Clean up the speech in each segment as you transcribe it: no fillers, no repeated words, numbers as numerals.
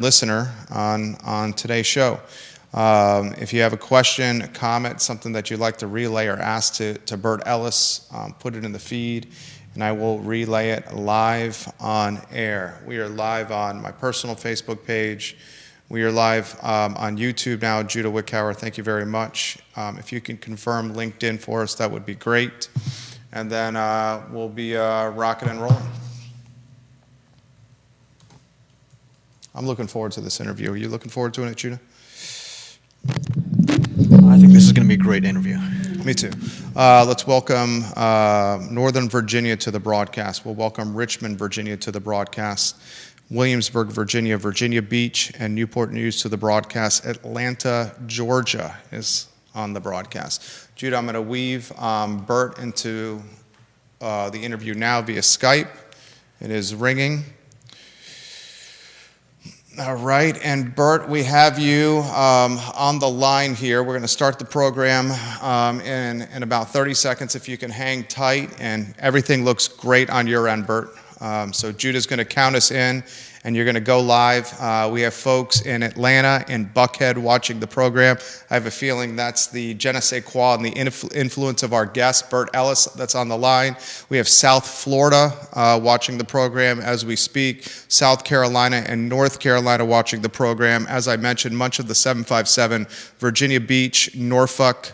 listener on today's show. If you have a question, a comment, something that you'd like to relay or ask to Bert Ellis, put it in the feed, and I will relay it live on air. We are live on my personal Facebook page. We are live on YouTube now. Judah Wickhauer, thank you very much. If you can confirm LinkedIn for us, that would be great. And then we'll be rocking and rolling. I'm looking forward to this interview. Are you looking forward to it, Judah? I think this is going to be a great interview. Me too. Let's welcome Northern Virginia to the broadcast. We'll welcome Richmond, Virginia to the broadcast. Williamsburg, Virginia, Virginia Beach, and Newport News to the broadcast. Atlanta, Georgia is on the broadcast. Judah, I'm going to weave Bert into the interview now via Skype. It is ringing. All right, and Bert, we have you on the line here. We're going to start the program in about 30 seconds if you can hang tight, and everything looks great on your end, Bert. So Judah's going to count us in, and you're going to go live. We have folks in Atlanta and Buckhead watching the program. I have a feeling that's the je ne sais quoi and the influence of our guest, Bert Ellis, that's on the line. We have South Florida watching the program as we speak, South Carolina and North Carolina watching the program. As I mentioned, much of the 757, Virginia Beach, Norfolk,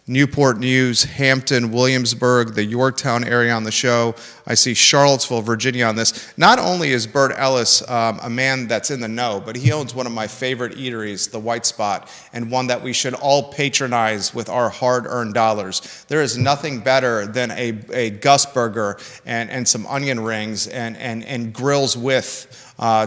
Newport News, Hampton, Williamsburg, the Yorktown area on the show. I see Charlottesville, Virginia on this. Not only is Bert Ellis a man that's in the know, but he owns one of my favorite eateries, the White Spot, and one that we should all patronize with our hard-earned dollars. There is nothing better than a Gus burger and some onion rings and grills with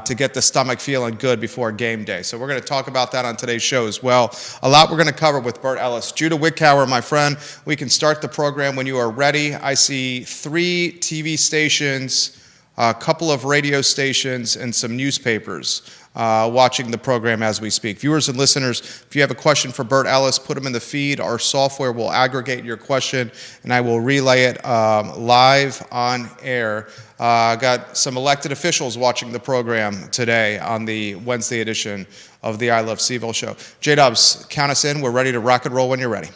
to get the stomach feeling good before game day. So we're going to talk about that on today's show as well. A lot we're going to cover with Bert Ellis. Judah Wickhauer, my friend, we can start the program when you are ready. I see 3 TV stations, a couple of radio stations, and some newspapers watching the program as we speak. Viewers and listeners, if you have a question for Bert Ellis, put them in the feed. Our software will aggregate your question, and I will relay it live on air. I got some elected officials watching the program today on the Wednesday edition of the I Love CVille show. J-Dubs, count us in. We're ready to rock and roll when you're ready.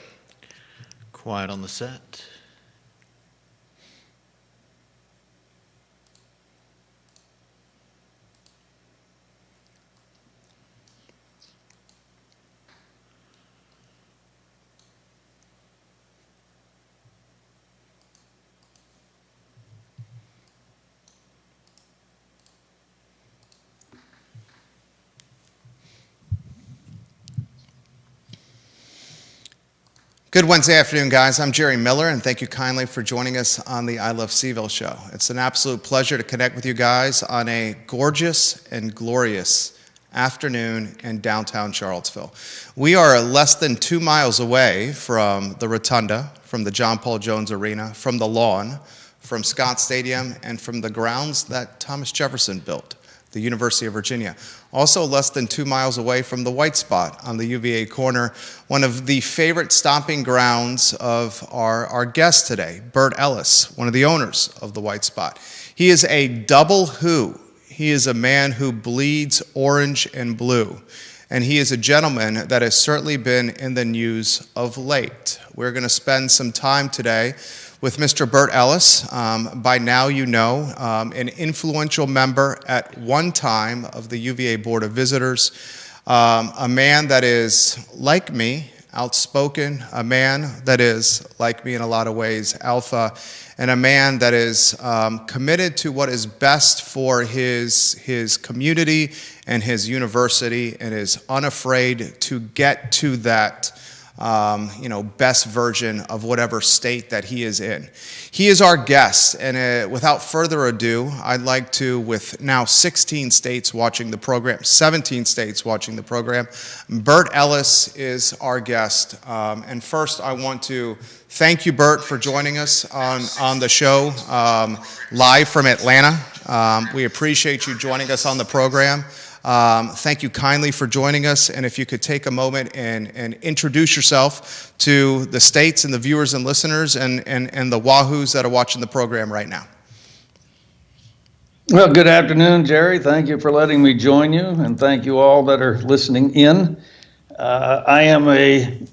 Quiet on the set. Good Wednesday afternoon, guys. I'm Jerry Miller, and thank you kindly for joining us on the I Love CVille show. It's an absolute pleasure to connect with you guys on a gorgeous and glorious afternoon in downtown Charlottesville. We are less than 2 miles away from the Rotunda, from the John Paul Jones Arena, from the lawn, from Scott Stadium, and from the grounds that Thomas Jefferson built, the University of Virginia. Also less than 2 miles away from the White Spot on the UVA corner, one of the favorite stomping grounds of our guest today, Bert Ellis, one of the owners of the White Spot. He is a double who. He is a man who bleeds orange and blue. And he is a gentleman that has certainly been in the news of late. We're going to spend some time today with Mr. Bert Ellis. By now you know, an influential member at one time of the UVA Board of Visitors, a man that is, like me, outspoken, a man that is, like me in a lot of ways, alpha, and a man that is committed to what is best for his community and his university, and is unafraid to get to that best version of whatever state that he is in. He is our guest, and without further ado, I'd like to, with now 16 states watching the program, 17 states watching the program, Bert Ellis is our guest. And first, I want to thank you, Bert, for joining us on the show live from Atlanta. We appreciate you joining us on the program. Thank you kindly for joining us, and if you could take a moment and introduce yourself to the states and the viewers and listeners and the wahoos that are watching the program right now. Well, good afternoon, Jerry. Thank you for letting me join you, and thank you all that are listening in. I am a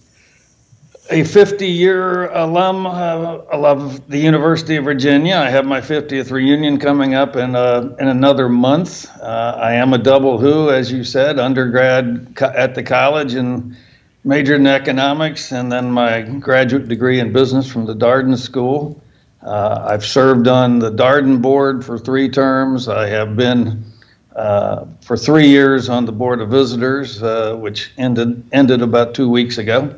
50-year alum of the University of Virginia. I have my 50th reunion coming up in another month. I am a double who, as you said, undergrad at the college and majored in economics, and then my graduate degree in business from the Darden School. I've served on the Darden board for 3 terms. I have been for 3 years on the Board of Visitors, which ended about 2 weeks ago.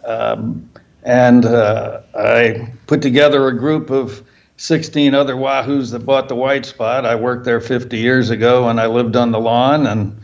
And I put together a group of 16 other Wahoos that bought the White Spot. I worked there 50 years ago, and I lived on the lawn and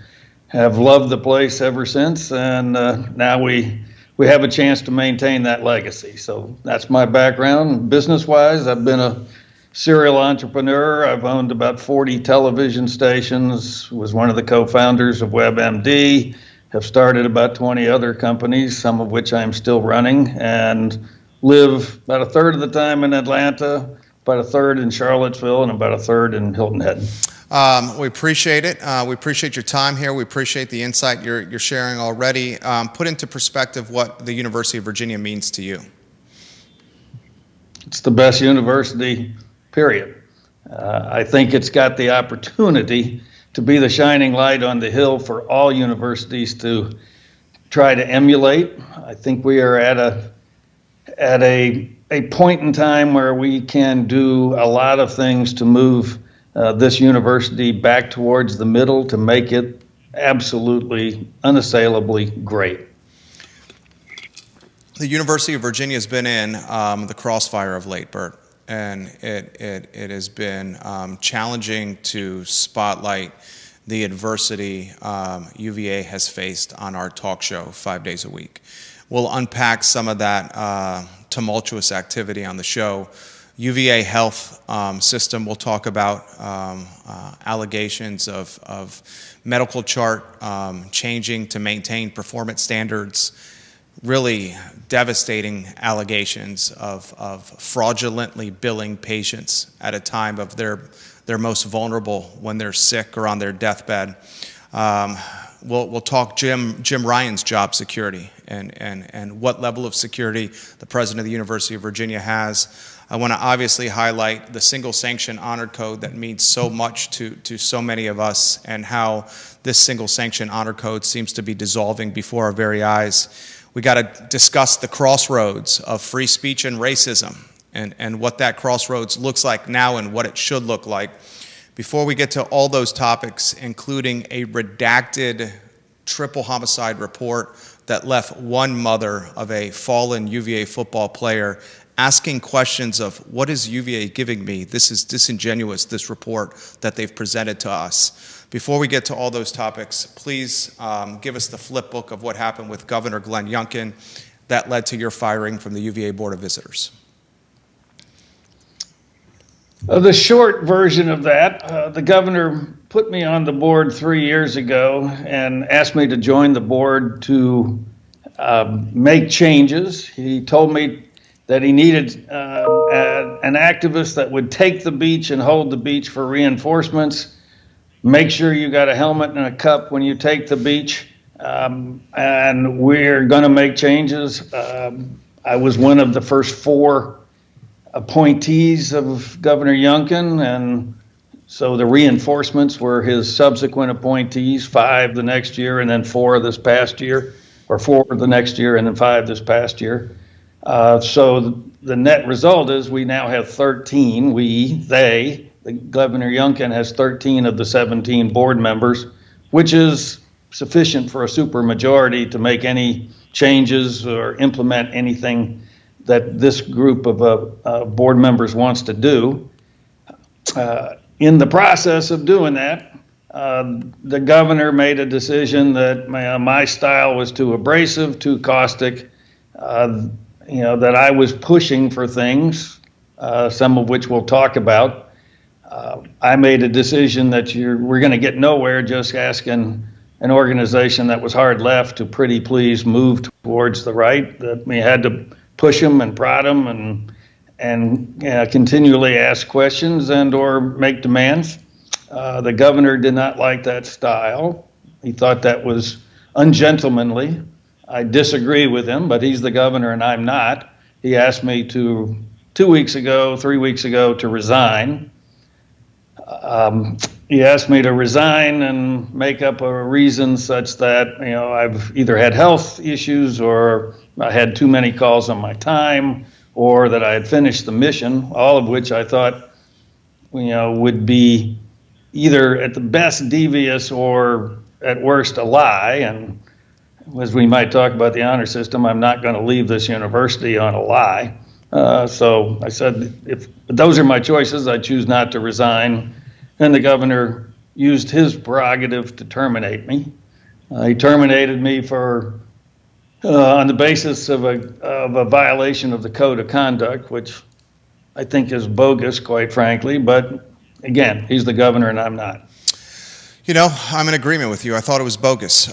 have loved the place ever since. And now we have a chance to maintain that legacy. So that's my background. Business-wise, I've been a serial entrepreneur. I've owned about 40 television stations, was one of the co-founders of WebMD, have started about 20 other companies, some of which I'm still running, and live about a third of the time in Atlanta, about a third in Charlottesville, and about a third in Hilton Head. We appreciate it. We appreciate your time here. We appreciate the insight you're sharing already. Put into perspective what the University of Virginia means to you. It's the best university, period. I think it's got the opportunity to be the shining light on the hill for all universities to try to emulate. I think we are at a point in time where we can do a lot of things to move this university back towards the middle to make it absolutely, unassailably great. The University of Virginia has been in the crossfire of late, Bert, and it has been challenging to spotlight the adversity UVA has faced on our talk show 5 days a week. We'll unpack some of that tumultuous activity on the show. UVA health system, we'll talk about allegations of medical chart changing to maintain performance standards, really devastating allegations of fraudulently billing patients at a time of their most vulnerable when they're sick or on their deathbed. We'll talk Jim Ryan's job security and what level of security the president of the University of Virginia has. I want to obviously highlight the single sanction honor code that means so much to so many of us, and how this single sanction honor code seems to be dissolving before our very eyes. We got to discuss the crossroads of free speech and racism, and what that crossroads looks like now and what it should look like. Before we get to all those topics, including a redacted triple homicide report that left one mother of a fallen UVA football player asking questions of, what is UVA giving me? This is disingenuous, this report that they've presented to us. Before we get to all those topics, please give us the flip book of what happened with Governor Glenn Youngkin that led to your firing from the UVA Board of Visitors. The short version of that, the governor put me on the board 3 years ago and asked me to join the board to make changes. He told me that he needed an activist that would take the beach and hold the beach for reinforcements, make sure you got a helmet and a cup when you take the beach, and we're going to make changes. I was one of the first 4 appointees of Governor Youngkin, and so the reinforcements were his subsequent appointees, 5 the next year and then 4 this past year, or 4 the next year and then 5 this past year. So the net result is we now have 13, the Governor Youngkin has 13 of the 17 board members, which is sufficient for a supermajority to make any changes or implement anything that this group of board members wants to do. In the process of doing that, the governor made a decision that my style was too abrasive, too caustic, that I was pushing for things, some of which we'll talk about. I made a decision that we're going to get nowhere just asking an organization that was hard left to pretty please move towards the right, that we had to push them and prod them and continually ask questions and or make demands. The governor did not like that style. He thought that was ungentlemanly. I disagree with him, but he's the governor and I'm not. He asked me to 3 weeks ago, to resign. He asked me to resign and make up a reason such that, I've either had health issues or I had too many calls on my time or that I had finished the mission, all of which I thought, would be either at the best devious or at worst a lie. And as we might talk about the honor system, I'm not going to leave this university on a lie. So I said, if those are my choices, I choose not to resign. And the governor used his prerogative to terminate me. He terminated me on the basis of a violation of the code of conduct, which I think is bogus, quite frankly. But again, he's the governor and I'm not. I'm in agreement with you. I thought it was bogus.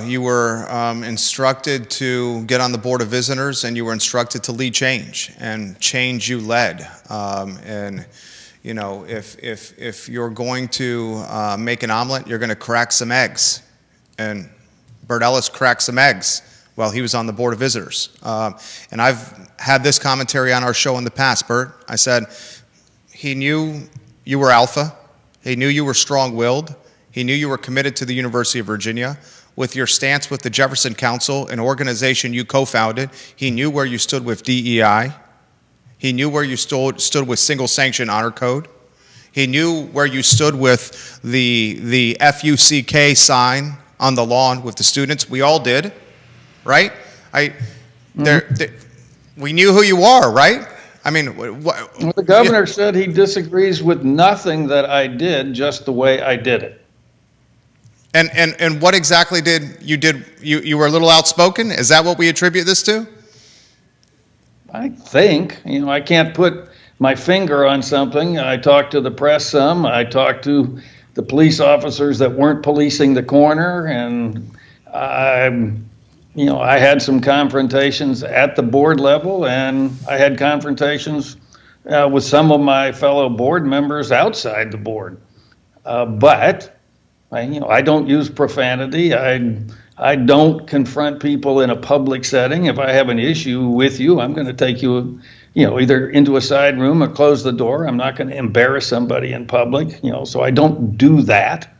You were instructed to get on the Board of Visitors, and you were instructed to lead change, and change you led. If you're going to make an omelet, you're going to crack some eggs. And Bert Ellis cracked some eggs while he was on the Board of Visitors. And I've had this commentary on our show in the past, Bert. I said, he knew you were alpha. He knew you were strong-willed. He knew you were committed to the University of Virginia. With your stance with the Jefferson Council, an organization you co-founded, he knew where you stood with DEI. He knew where you stood with single sanction honor code. He knew where you stood with the FUCK sign on the lawn with the students. We all did, right? We knew who you are, right? I mean, well, the governor said he disagrees with nothing that I did, just the way I did it. And what exactly did? You were a little outspoken? Is that what we attribute this to? I think, I can't put my finger on something. I talked to the press some. I talked to the police officers that weren't policing the corner, and I had some confrontations at the board level, and I had confrontations with some of my fellow board members outside the board. But I don't use profanity. I don't confront people in a public setting. If I have an issue with you, I'm going to take you, either into a side room or close the door. I'm not going to embarrass somebody in public, so I don't do that.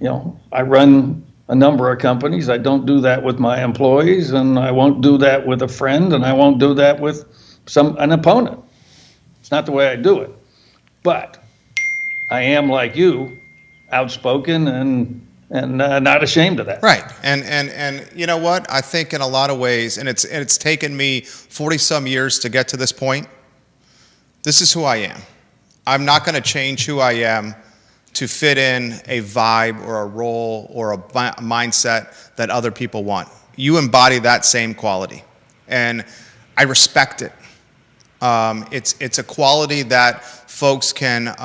I run a number of companies. I don't do that with my employees, and I won't do that with a friend, and I won't do that with an opponent. It's not the way I do it. But I am, like you, outspoken and not ashamed of that. Right. And you know what? I think in a lot of ways, and it's taken me 40-some years to get to this point, this is who I am. I'm not going to change who I am to fit in a vibe or a role or a mindset that other people want. You embody that same quality, and I respect it. It's a quality that folks can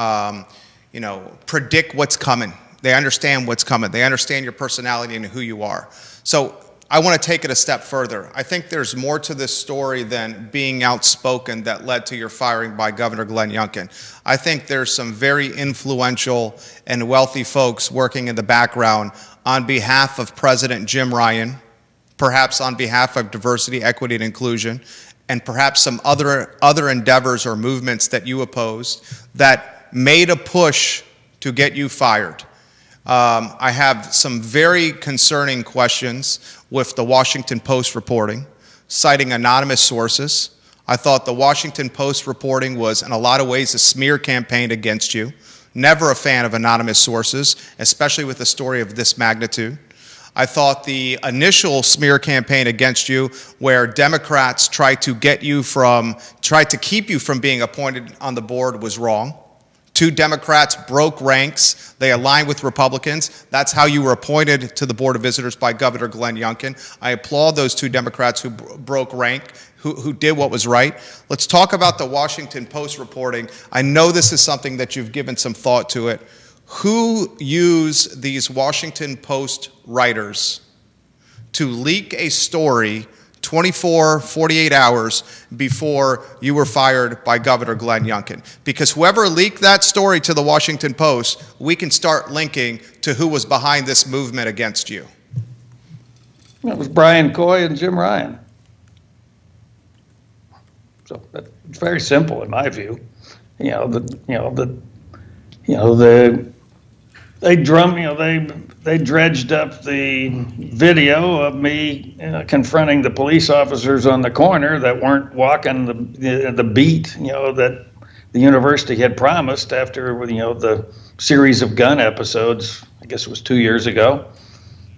predict what's coming. They understand what's coming. They understand your personality and who you are. So I want to take it a step further. I think there's more to this story than being outspoken that led to your firing by Governor Glenn Youngkin. I think there's some very influential and wealthy folks working in the background on behalf of President Jim Ryan, perhaps on behalf of diversity, equity, and inclusion, and perhaps some other endeavors or movements that you opposed that made a push to get you fired. I have some very concerning questions with the Washington Post reporting, citing anonymous sources. I thought the Washington Post reporting was, in a lot of ways, a smear campaign against you. Never a fan of anonymous sources, especially with a story of this magnitude. I thought the initial smear campaign against you, where Democrats tried to keep you from being appointed on the board, was wrong. 2 Democrats broke ranks. They aligned with Republicans. That's how you were appointed to the Board of Visitors by Governor Glenn Youngkin. I applaud those 2 Democrats who broke rank, who did what was right. Let's talk about the Washington Post reporting. I know this is something that you've given some thought to it. Who used these Washington Post writers to leak a story 24, 48 hours before you were fired by Governor Glenn Youngkin. Because whoever leaked that story to the Washington Post, we can start linking to who was behind this movement against you. It was Brian Coy and Jim Ryan. So it's very simple in my view. They dredged up the video of me confronting the police officers on the corner that weren't walking the beat, that the university had promised after, the series of gun episodes. I guess it was 2 years ago.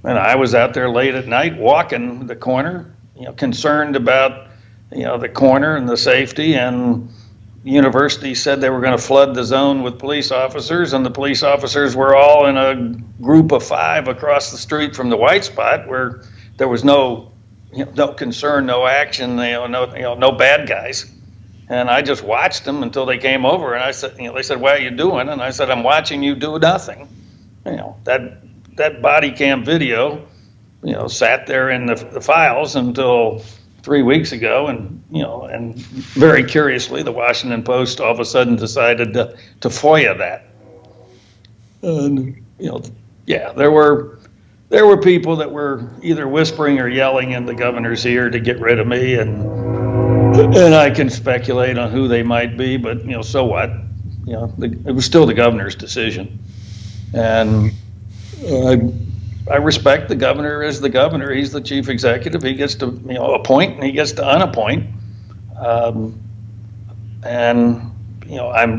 And I was out there late at night walking the corner, concerned about, the corner and the safety, and the university said they were going to flood the zone with police officers, and the police officers were all in a group of 5 across the street from the white spot where there was no concern, no action, no bad guys. And I just watched them until they came over, and I said, they said, "What are you doing?" And I said, "I'm watching you do nothing." That body cam video, sat there in the files until 3 weeks ago, and very curiously, the Washington Post all of a sudden decided to FOIA that. And there were people that were either whispering or yelling in the governor's ear to get rid of me, and I can speculate on who they might be, but so what? It was still the governor's decision, and I respect the governor as the governor. He's the chief executive. He gets to appoint and he gets to unappoint. I'm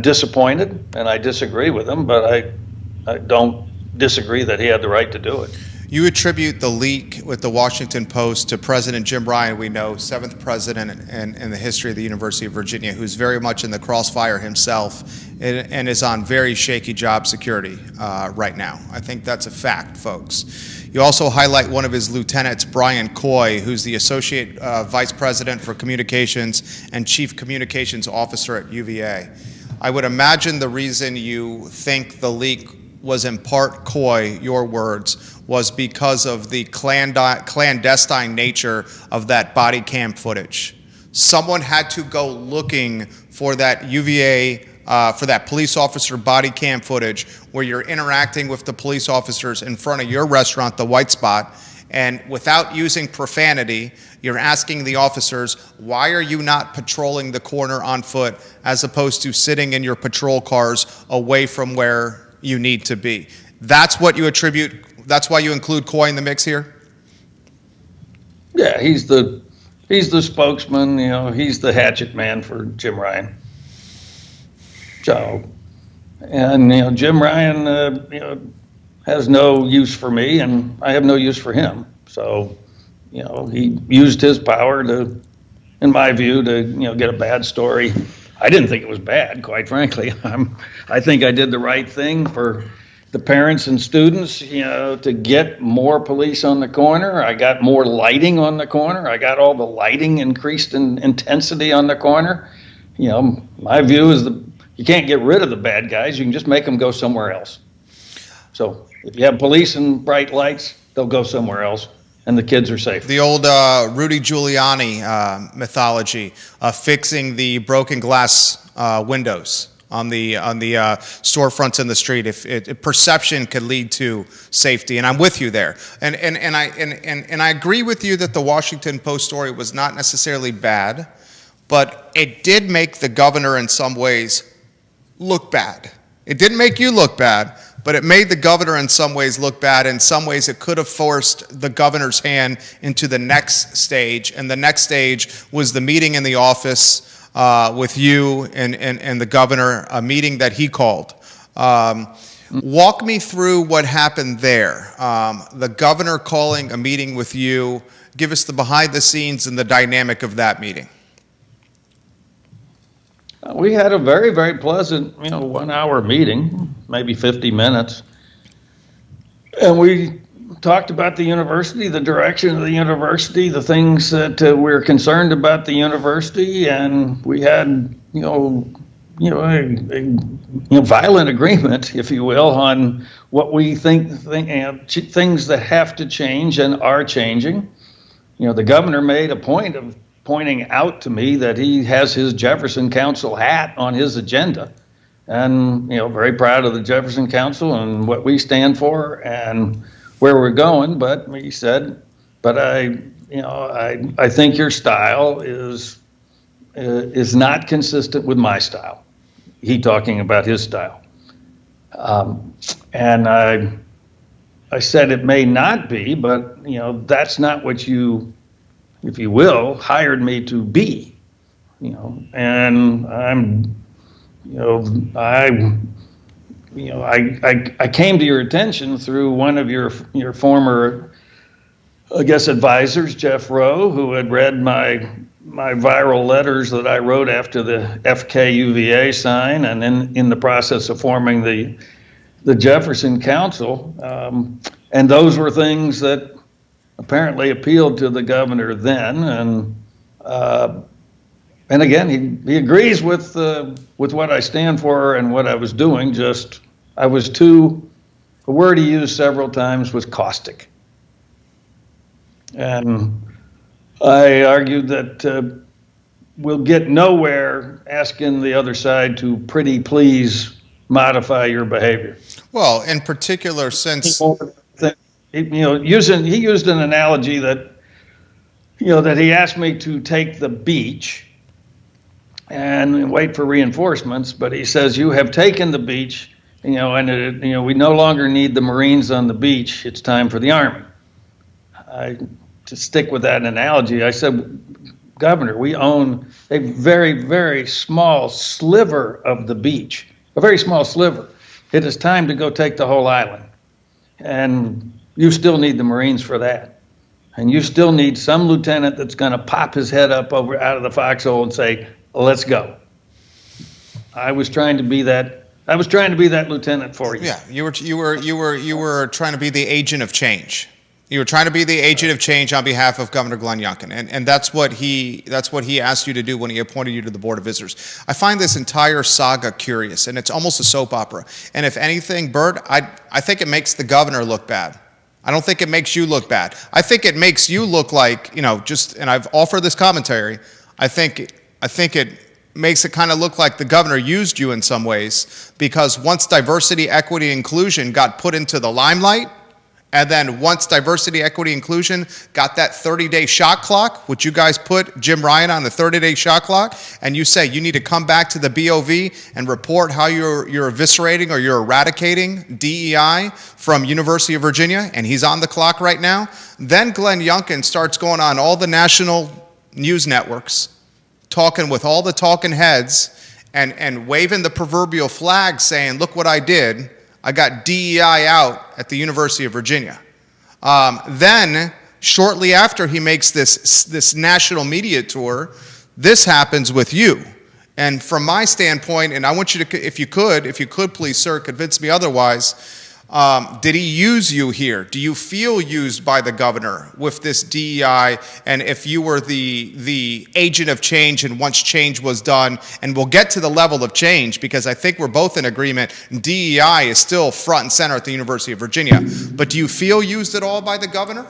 disappointed and I disagree with him, but I don't disagree that he had the right to do it. You attribute the leak with the Washington Post to President Jim Ryan, we know, 7th president in the history of the University of Virginia, who's very much in the crossfire himself and is on very shaky job security right now. I think that's a fact, folks. You also highlight one of his lieutenants, Brian Coy, who's the Associate Vice President for Communications and Chief Communications Officer at UVA. I would imagine the reason you think the leak was in part Coy, your words, was because of the clandestine nature of that body cam footage. Someone had to go looking for that UVA, for that police officer body cam footage where you're interacting with the police officers in front of your restaurant, the White Spot, and without using profanity, you're asking the officers, why are you not patrolling the corner on foot as opposed to sitting in your patrol cars away from where you need to be? That's what you attribute. That's why you include Coy in the mix here? Yeah, he's the spokesman, he's the hatchet man for Jim Ryan. So, and Jim Ryan has no use for me and I have no use for him. So, he used his power to, in my view, to get a bad story. I didn't think it was bad, quite frankly. I think I did the right thing for the parents and students, to get more police on the corner. I got more lighting on the corner. I got all the lighting increased in intensity on the corner. My view is you can't get rid of the bad guys. You can just make them go somewhere else. So if you have police and bright lights, they'll go somewhere else, and the kids are safe. The old Rudy Giuliani mythology, fixing the broken glass windows on the storefronts in the street. If perception could lead to safety, and I'm with you there. And I agree with you that the Washington Post story was not necessarily bad, but it did make the governor in some ways look bad. It didn't make you look bad, but it made the governor in some ways look bad. In some ways, it could have forced the governor's hand into the next stage, and the next stage was the meeting in the office with you and the governor, a meeting that he called. Walk me through what happened there. The governor calling a meeting with you. Give us the behind the scenes and the dynamic of that meeting. We had a very, very pleasant, 1 hour meeting, maybe 50 minutes. And we talked about the university, the direction of the university, the things that we're concerned about the university, and we had, a violent agreement, if you will, on what we think things that have to change and are changing. the governor made a point of pointing out to me that he has his Jefferson Council hat on his agenda. And, very proud of the Jefferson Council and what we stand for and where we're going. But he said, but I think your style is not consistent with my style. He talking about his style. And I said it may not be, but, that's not what you, if you will, hired me to be, and I'm, I came to your attention through one of your former, I guess, advisors, Jeff Rowe, who had read my viral letters that I wrote after the FKUVA sign, and then in the process of forming the Jefferson Council, and those were things that apparently appealed to the governor then, and again, he agrees with what I stand for and what I was doing. Just I was the word he used several times was caustic, and I argued that we'll get nowhere asking the other side to pretty please modify your behavior. Well, in particular, since he used an analogy that that he asked me to take the beach and wait for reinforcements, but he says you have taken the beach, and we no longer need the Marines on the beach. It's time for the Army. To stick with that analogy, I said, Governor, we own a very, very small sliver of the beach, a very small sliver. It is time to go take the whole island. And you still need the Marines for that. And you still need some lieutenant that's going to pop his head up out of the foxhole and say, let's go. I was trying to be that lieutenant for you. Yeah, you were trying to be the agent of change. You were trying to be the agent of change on behalf of Governor Glenn Youngkin, and that's what he asked you to do when he appointed you to the Board of Visitors. I find this entire saga curious, and it's almost a soap opera. And if anything, Bert, I think it makes the governor look bad. I don't think it makes you look bad. I think it makes you look like, and I've offered this commentary. I think it makes it kind of look like the governor used you in some ways, because once diversity, equity, inclusion got put into the limelight, and then once diversity, equity, inclusion got that 30-day shot clock, which you guys put Jim Ryan on the 30-day shot clock, and you say you need to come back to the BOV and report how you're eviscerating or you're eradicating DEI from University of Virginia, and he's on the clock right now, then Glenn Youngkin starts going on all the national news networks, talking with all the talking heads and waving the proverbial flag saying, look what I did. I got DEI out at the University of Virginia. Then, shortly after he makes this national media tour, this happens with you. And from my standpoint, and I want you to, if you could please, sir, convince me otherwise, did he use you here? Do you feel used by the governor with this DEI? And if you were the agent of change, and once change was done, and we'll get to the level of change, because I think we're both in agreement, DEI is still front and center at the University of Virginia. But do you feel used at all by the governor?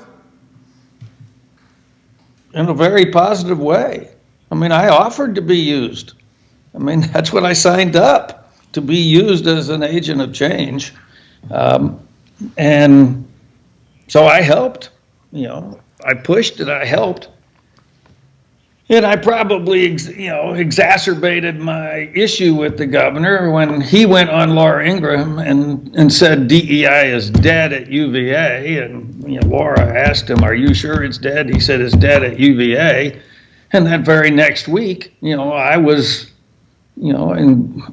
In a very positive way. I mean, I offered to be used. I mean, that's what I signed up, to be used as an agent of change. And so I helped, I pushed and I helped. And I probably, exacerbated my issue with the governor when he went on Laura Ingraham and said DEI is dead at UVA. And Laura asked him, are you sure it's dead? He said it's dead at UVA. And that very next week, I was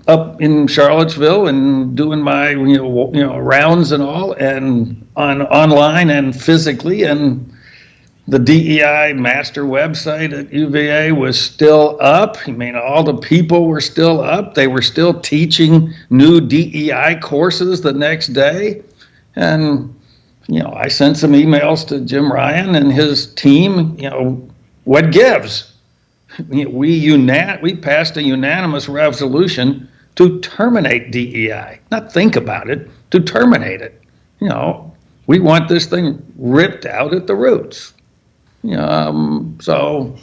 up in Charlottesville and doing my, rounds and all, and online and physically, and the DEI master website at UVA was still up. I mean, all the people were still up. They were still teaching new DEI courses the next day. And, I sent some emails to Jim Ryan and his team, what gives? We passed a unanimous resolution to terminate DEI, not think about it, to terminate it. We want this thing ripped out at the roots. So,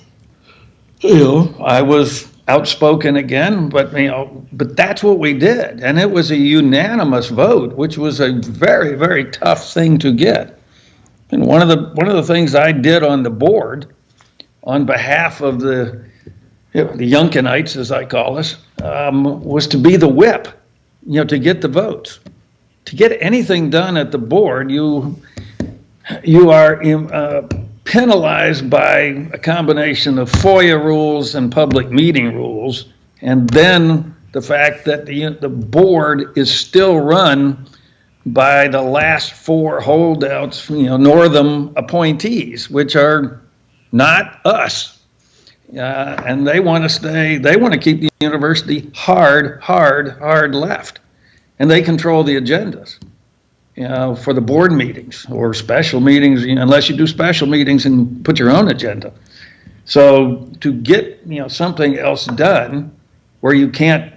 I was outspoken again, but that's what we did. And it was a unanimous vote, which was a very, very tough thing to get. And one of the things I did on the board on behalf of the Yunkinites, as I call us, was to be the whip, to get the votes. To get anything done at the board, you are penalized by a combination of FOIA rules and public meeting rules, and then the fact that the board is still run by the last four holdouts, Northam appointees, which are not us. And they want to keep the university hard left. And they control the agendas, for the board meetings or special meetings, unless you do special meetings and put your own agenda. So to get, something else done where you can't,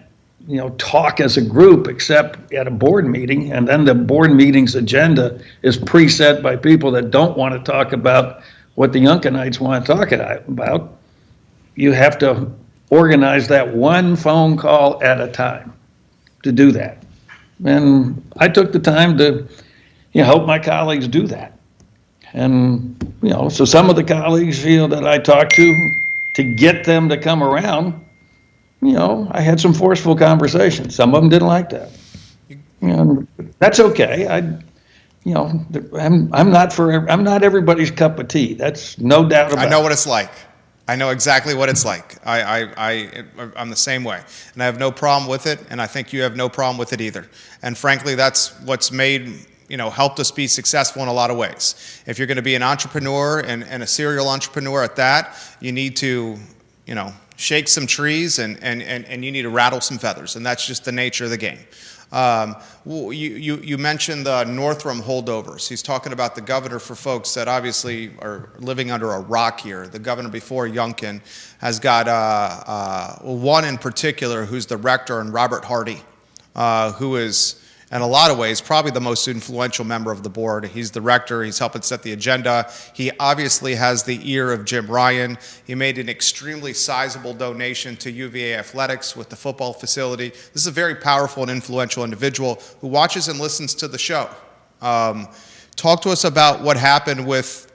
talk as a group except at a board meeting, and then the board meeting's agenda is preset by people that don't want to talk about what the Yunkinites want to talk about, you have to organize that one phone call at a time to do that. And I took the time to help my colleagues do that. And, so some of the colleagues, that I talked to get them to come around, I had some forceful conversations. Some of them didn't like that. That's okay. I'm not everybody's cup of tea. That's no doubt about it. I know what it's like. I know exactly what it's like. I'm the same way. And I have no problem with it, and I think you have no problem with it either. And frankly, that's what's made, helped us be successful in a lot of ways. If you're going to be an entrepreneur and a serial entrepreneur at that, you need to, shake some trees and you need to rattle some feathers. And that's just the nature of the game. You mentioned the Northam holdovers. He's talking about the governor for folks that obviously are living under a rock here. The governor before Youngkin has got one in particular who's the rector, and Robert Hardy, who is, in a lot of ways, probably the most influential member of the board. He's the rector. He's helping set the agenda. He obviously has the ear of Jim Ryan. He made an extremely sizable donation to UVA athletics with the football facility. This is a very powerful and influential individual who watches and listens to the show. Talk to us about what happened with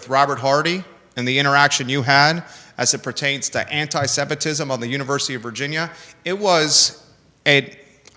Robert Hardy and the interaction you had as it pertains to anti-Semitism on the University of Virginia. It was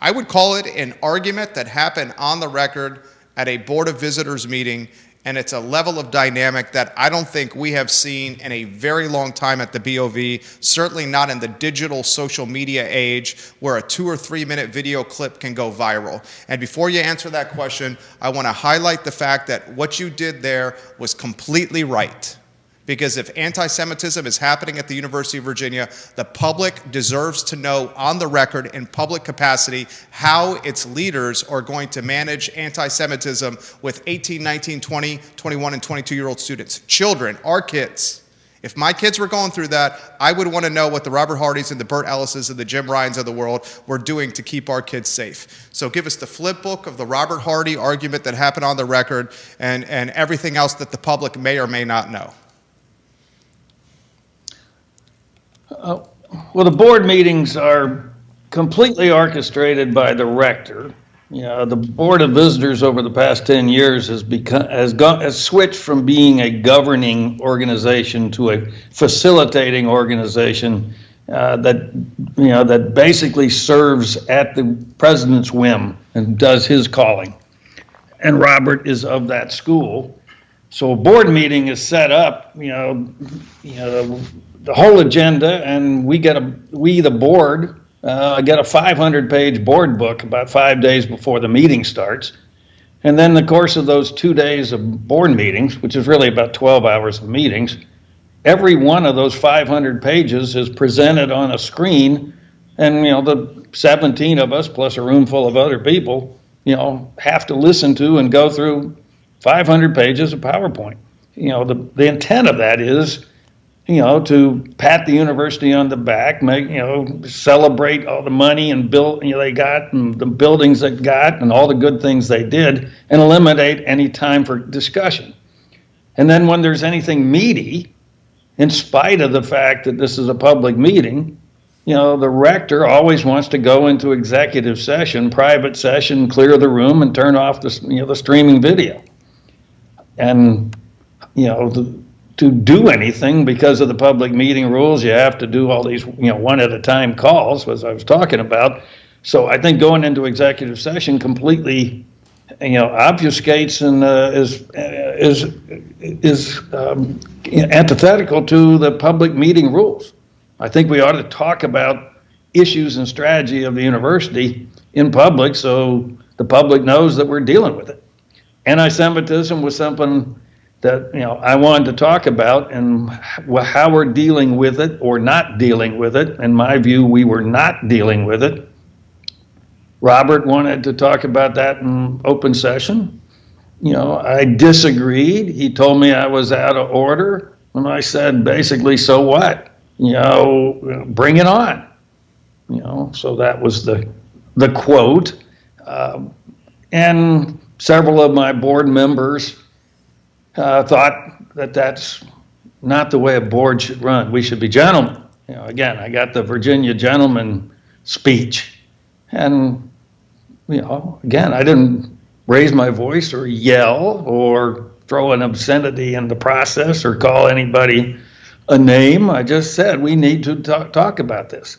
I would call it an argument that happened on the record at a Board of Visitors meeting, and it's a level of dynamic that I don't think we have seen in a very long time at the BOV, certainly not in the digital social media age where a 2 or 3 minute video clip can go viral. And before you answer that question, I want to highlight the fact that what you did there was completely right. Because if anti-Semitism is happening at the University of Virginia, the public deserves to know on the record in public capacity how its leaders are going to manage anti-Semitism with 18, 19, 20, 21, and 22-year-old students. Children, our kids. If my kids were going through that, I would want to know what the Robert Hardys and the Burt Ellises and the Jim Ryans of the world were doing to keep our kids safe. So give us the flip book of the Robert Hardy argument that happened on the record and everything else that the public may or may not know. Well, the board meetings are completely orchestrated by the rector. The Board of Visitors over the past 10 years has switched from being a governing organization to a facilitating organization that basically serves at the president's whim and does his calling. And Robert is of that school. So a board meeting is set up, the whole agenda, and we, the board, get a 500-page board book about 5 days before the meeting starts. And then the course of those 2 days of board meetings, which is really about 12 hours of meetings, every one of those 500 pages is presented on a screen, and, the 17 of us, plus a room full of other people, have to listen to and go through 500 pages of PowerPoint. The intent of that is, to pat the university on the back, celebrate all the money and they got, and the buildings they got, and all the good things they did, and eliminate any time for discussion. And then when there's anything meaty, in spite of the fact that this is a public meeting, the rector always wants to go into executive session, private session, clear the room, and turn off the streaming video. And to do anything because of the public meeting rules, you have to do all these one at a time calls, as I was talking about. So I think going into executive session completely obfuscates and is antithetical to the public meeting rules. I think we ought to talk about issues and strategy of the university in public so the public knows that we're dealing with it. Anti-Semitism was something that I wanted to talk about, and how we're dealing with it or not dealing with it. In my view, we were not dealing with it. Robert wanted to talk about that in open session. I disagreed. He told me I was out of order, and I said basically, so what? Bring it on. So that was the quote. And several of my board members thought that that's not the way a board should run. We should be gentlemen. Again, I got the Virginia gentleman speech. And, again, I didn't raise my voice or yell or throw an obscenity in the process or call anybody a name. I just said we need to talk about this.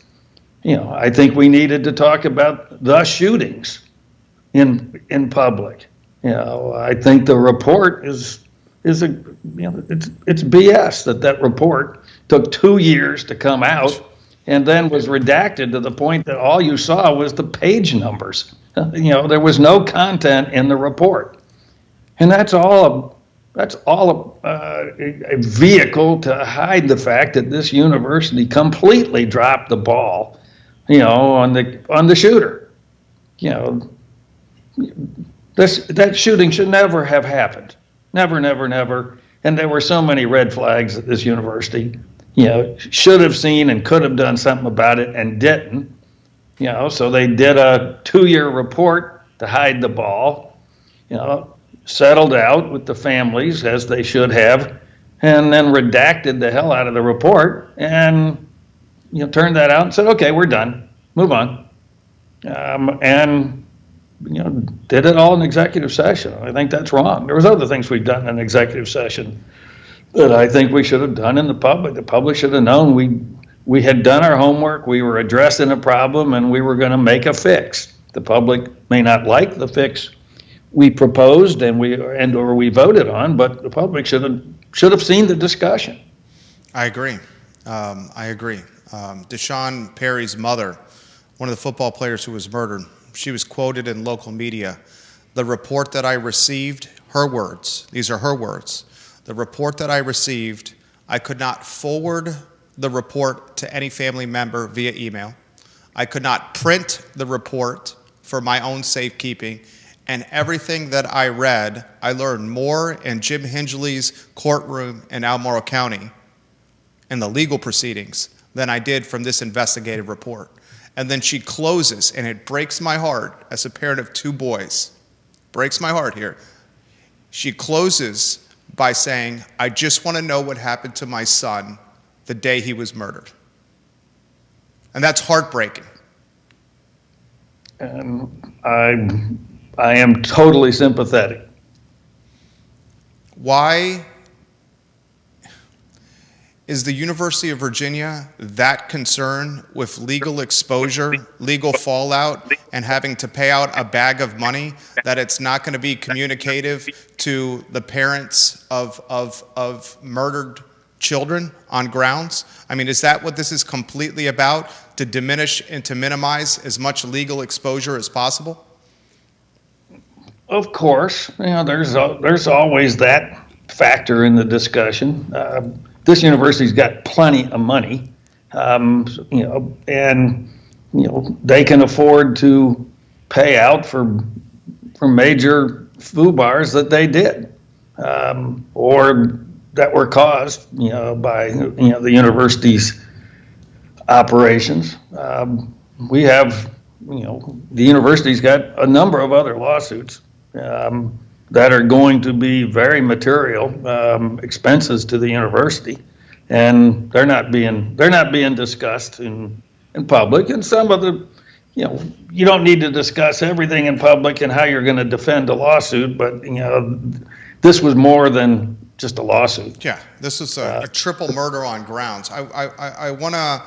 I think we needed to talk about the shootings in public. I think the report is it's BS that report took 2 years to come out and then was redacted to the point that all you saw was the page numbers. There was no content in the report, and that's all a vehicle to hide the fact that this university completely dropped the ball, on the shooter. That shooting should never have happened. Never, never, never. And there were so many red flags at this university. Should have seen and could have done something about it and didn't. So they did a 2-year report to hide the ball. Settled out with the families as they should have, and then redacted the hell out of the report and turned that out and said, okay, we're done, move on, and did it all in executive session. I think that's wrong. There was other things we've done in executive session that I think we should have done in the public. The public should have known we had done our homework, we were addressing a problem, and we were going to make a fix. The public may not like the fix we proposed or we voted on, but the public should have seen the discussion. I agree. Deshaun Perry's mother, one of the football players who was murdered, she was quoted in local media. The report that I received, her words, these are her words, the report that I received, I could not forward the report to any family member via email. I could not print the report for my own safekeeping. And everything that I read, I learned more in Jim Hingley's courtroom in Albemarle County in the legal proceedings than I did from this investigative report. And then she closes, and it breaks my heart as a parent of 2 boys. Breaks my heart here. She closes by saying, I just want to know what happened to my son the day he was murdered. And that's heartbreaking. I am totally sympathetic. Why is the University of Virginia that concerned with legal exposure, legal fallout, and having to pay out a bag of money that it's not going to be communicative to the parents of murdered children on grounds? I mean, is that what this is completely about, to diminish and to minimize as much legal exposure as possible? Of course, there's always that factor in the discussion. This university's got plenty of money, and they can afford to pay out for major FUBARs that they did, or that were caused, by the university's operations. We have, the university's got a number of other lawsuits. that are going to be very material expenses to the university, and they're not being discussed in public. And some of the, you don't need to discuss everything in public and how you're going to defend a lawsuit, but this was more than just a lawsuit. Yeah, this is a triple murder on grounds. I want to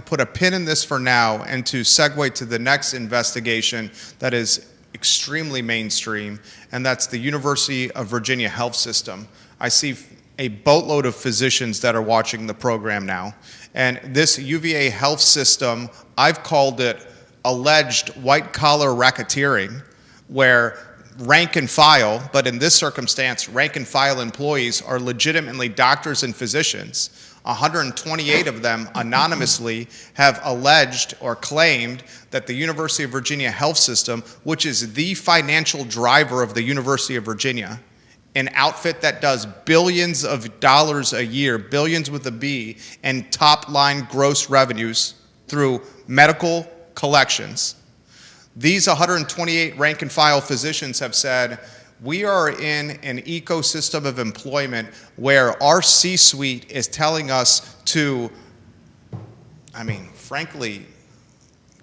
put a pin in this for now and to segue to the next investigation that is extremely mainstream, and that's the University of Virginia health system. I see a boatload of physicians that are watching the program now, and this UVA health system, I've called it alleged white-collar racketeering, where rank and file, but in this circumstance, rank and file employees are legitimately doctors and physicians. 128 of them anonymously have alleged or claimed that the University of Virginia health system, which is the financial driver of the University of Virginia, an outfit that does billions of dollars a year, billions with a B, and top-line gross revenues through medical collections. These 128 rank and file physicians have said, we are in an ecosystem of employment where our C-suite is telling us to, frankly,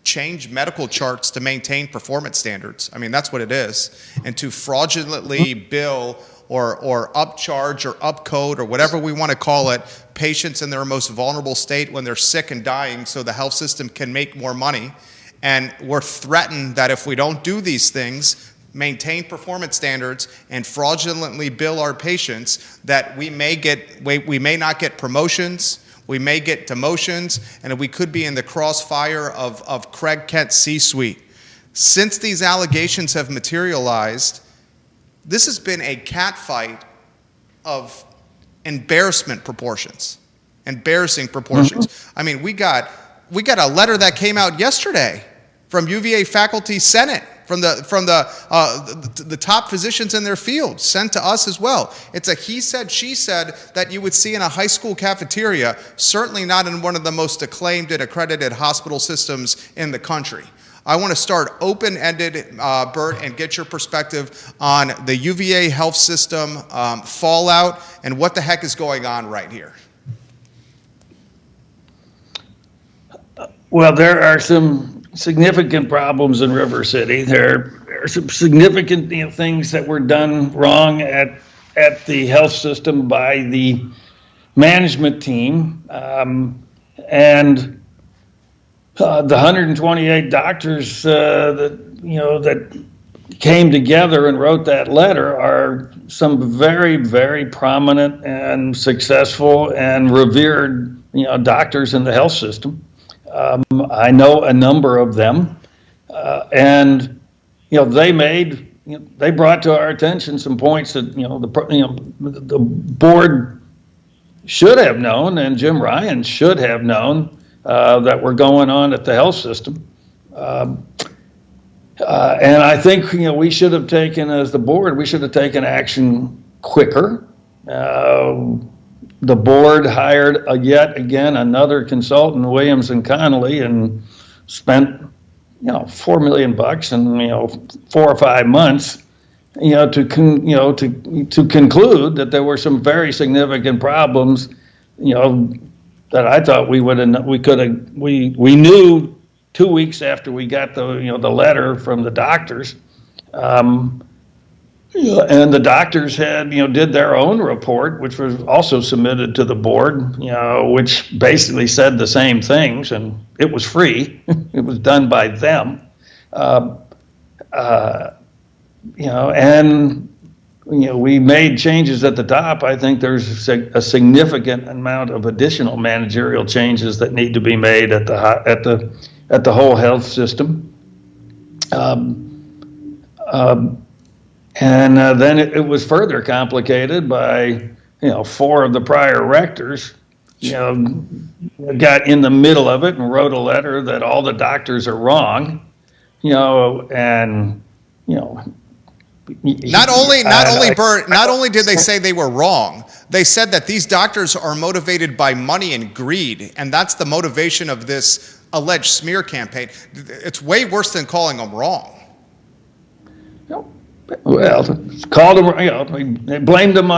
change medical charts to maintain performance standards. That's what it is. And to fraudulently bill or upcharge or upcode or whatever we want to call it, patients in their most vulnerable state when they're sick and dying so the health system can make more money. And we're threatened that if we don't do these things, maintain performance standards, and fraudulently bill our patients, that we may not get promotions, we may get demotions, and we could be in the crossfire of Craig Kent's C-suite. Since these allegations have materialized, this has been a catfight of embarrassing proportions. Mm-hmm. We got a letter that came out yesterday from UVA Faculty Senate, from the top physicians in their field, sent to us as well. It's a he said, she said that you would see in a high school cafeteria, certainly not in one of the most acclaimed and accredited hospital systems in the country. I want to start open-ended, Bert, and get your perspective on the UVA health system fallout and what the heck is going on right here. Well, there are some significant problems in River City. There are some significant things that were done wrong at the health system by the management team, and the 128 doctors that came together and wrote that letter are some very, very prominent and successful and revered doctors in the health system. I know a number of them, and they brought to our attention some points that the board should have known, and Jim Ryan should have known that were going on at the health system. And I think we should have taken, as the board, we should have taken action quicker. The board hired yet again another consultant, Williams and Connolly, and spent $4 million in 4 or 5 months to conclude that there were some very significant problems that I thought we knew 2 weeks after we got the letter from the doctors. And the doctors had, did their own report, which was also submitted to the board, which basically said the same things, and it was free. It was done by them. We made changes at the top. I think there's a significant amount of additional managerial changes that need to be made at the whole health system. And then it was further complicated by, 4 of the prior rectors, got in the middle of it and wrote a letter that all the doctors are wrong, and. Not only did they say they were wrong, they said that these doctors are motivated by money and greed, and that's the motivation of this alleged smear campaign. It's way worse than calling them wrong. Well, called them. They blamed them.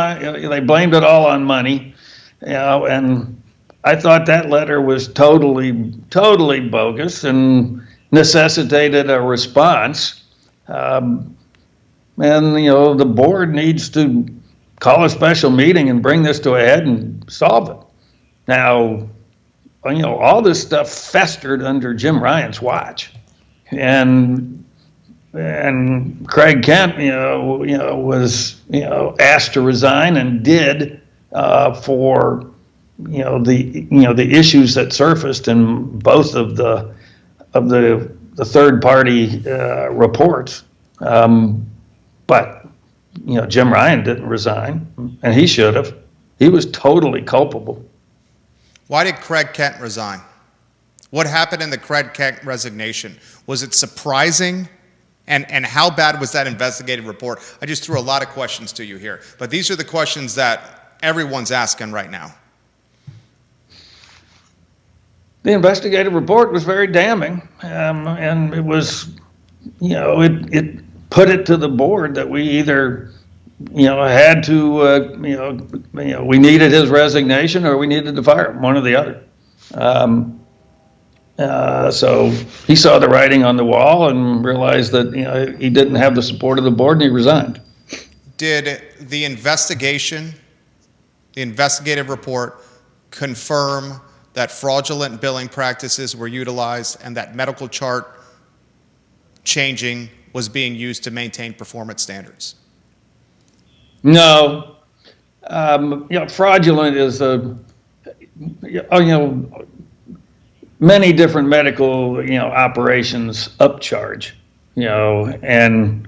They blamed it all on money. And I thought that letter was totally bogus and necessitated a response. And the board needs to call a special meeting and bring this to a head and solve it. Now, all this stuff festered under Jim Ryan's watch, and Craig Kent, was asked to resign and did for the issues that surfaced in both of the third party reports. But Jim Ryan didn't resign, and he should have. He was totally culpable. Why did Craig Kent resign? What happened in the Craig Kent resignation? Was it surprising? And how bad was that investigative report? I just threw a lot of questions to you here, but these are the questions that everyone's asking right now. The investigative report was very damning, and it was, it put it to the board that we either, had to, we needed his resignation or we needed to fire him, one or the other. So he saw the writing on the wall and realized that he didn't have the support of the board, and he resigned. Did the investigative report confirm that fraudulent billing practices were utilized and that medical chart changing was being used to maintain performance standards? No. Fraudulent is many different medical, operations upcharge, and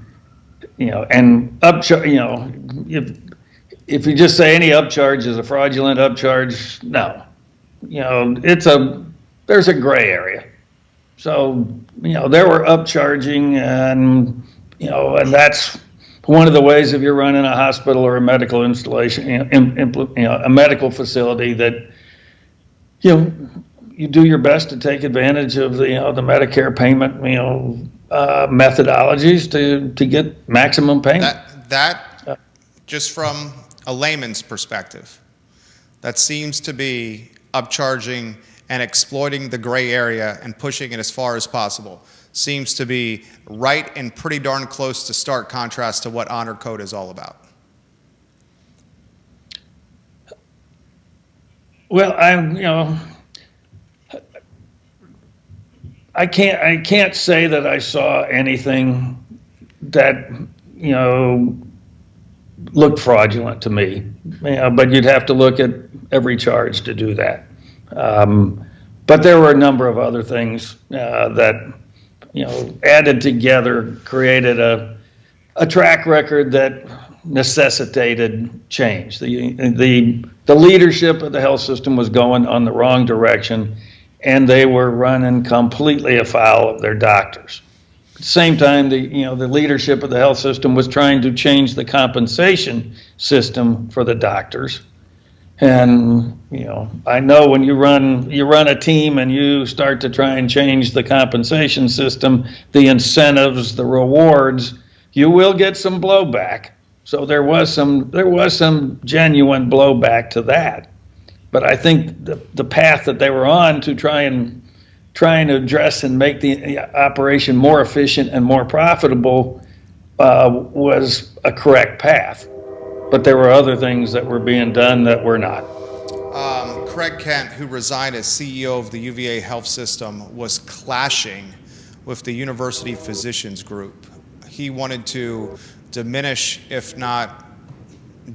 upcharge, if you just say any upcharge is a fraudulent upcharge, no. There's a gray area. So, there were upcharging, and that's one of the ways if you're running a hospital or a medical installation, a medical facility that, you do your best to take advantage of the Medicare payment methodologies to get maximum payment. That just from a layman's perspective, that seems to be upcharging and exploiting the gray area and pushing it as far as possible. Seems to be right and pretty darn close to stark contrast to what honor code is all about. Well, I can't say that I saw anything that looked fraudulent to me, but you'd have to look at every charge to do that. But there were a number of other things that added together created a track record that necessitated change. The leadership of the health system was going on the wrong direction, and they were running completely afoul of their doctors. At the same time, the leadership of the health system was trying to change the compensation system for the doctors. And I know when you run a team and you start to try and change the compensation system, the incentives, the rewards, you will get some blowback. So there was some genuine blowback to that. But I think the path that they were on to trying to address and make the operation more efficient and more profitable was a correct path. But there were other things that were being done that were not. Craig Kent, who resigned as CEO of the UVA health system, was clashing with the University Physicians Group. He wanted to diminish, if not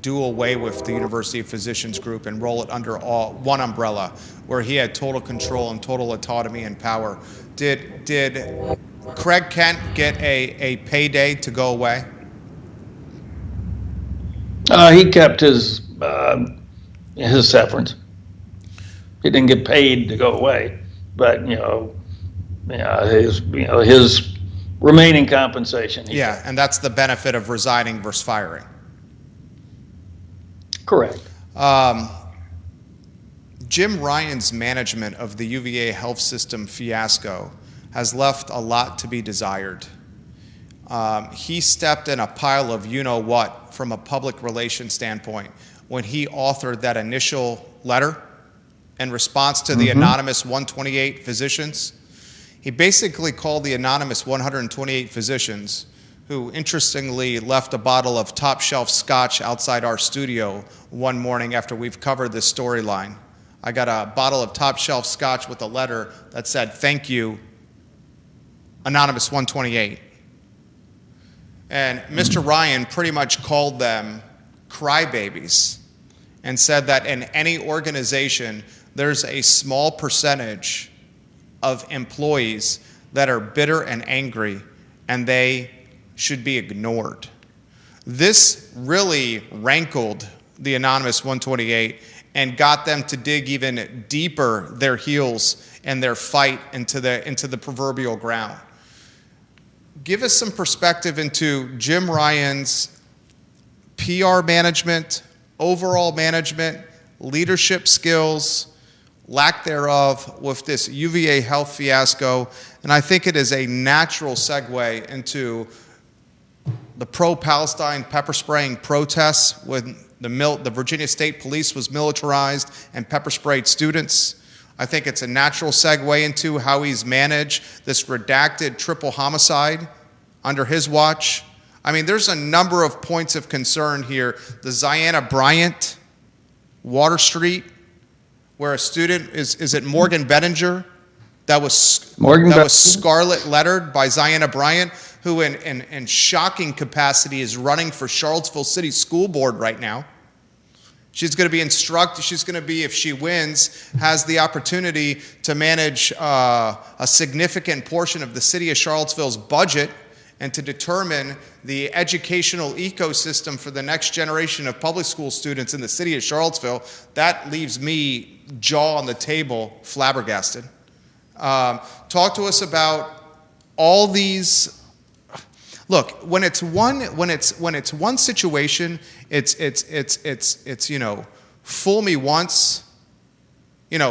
do away with, the University Physicians Group and roll it under one umbrella, where he had total control and total autonomy and power. Did Craig Kent get a payday to go away? He kept his severance. He didn't get paid to go away, but his remaining compensation. Yeah, and that's the benefit of resigning versus firing. Correct. Jim Ryan's management of the UVA health system fiasco has left a lot to be desired. He stepped in a pile of you-know-what from a public relations standpoint when he authored that initial letter in response to the anonymous 128 physicians. He basically called the anonymous 128 physicians, who interestingly left a bottle of top-shelf scotch outside our studio one morning after we've covered this storyline. I got a bottle of top-shelf scotch with a letter that said, "Thank you, anonymous 128." And Mr. Ryan pretty much called them crybabies and said that in any organization, there's a small percentage of employees that are bitter and angry, and they should be ignored. This really rankled the anonymous 128 and got them to dig even deeper their heels in their fight into the proverbial ground. Give us some perspective into Jim Ryan's PR management, overall management, leadership skills, lack thereof with this UVA health fiasco. And I think it is a natural segue into the pro-Palestine pepper spraying protests when the Virginia State Police was militarized and pepper sprayed students. I think it's a natural segue into how he's managed this redacted triple homicide under his watch. I mean, there's a number of points of concern here. The Ziana Bryant, Water Street, where a student, is it Morgan Bettinger, that was scarlet lettered by Ziana Bryant, who in shocking capacity is running for Charlottesville City School Board right now. She's going to be if she wins, has the opportunity to manage a significant portion of the city of Charlottesville's budget and to determine the educational ecosystem for the next generation of public school students in the city of Charlottesville. That leaves me jaw on the table, flabbergasted. Talk to us about all these. Look, when it's one situation, it's fool me once,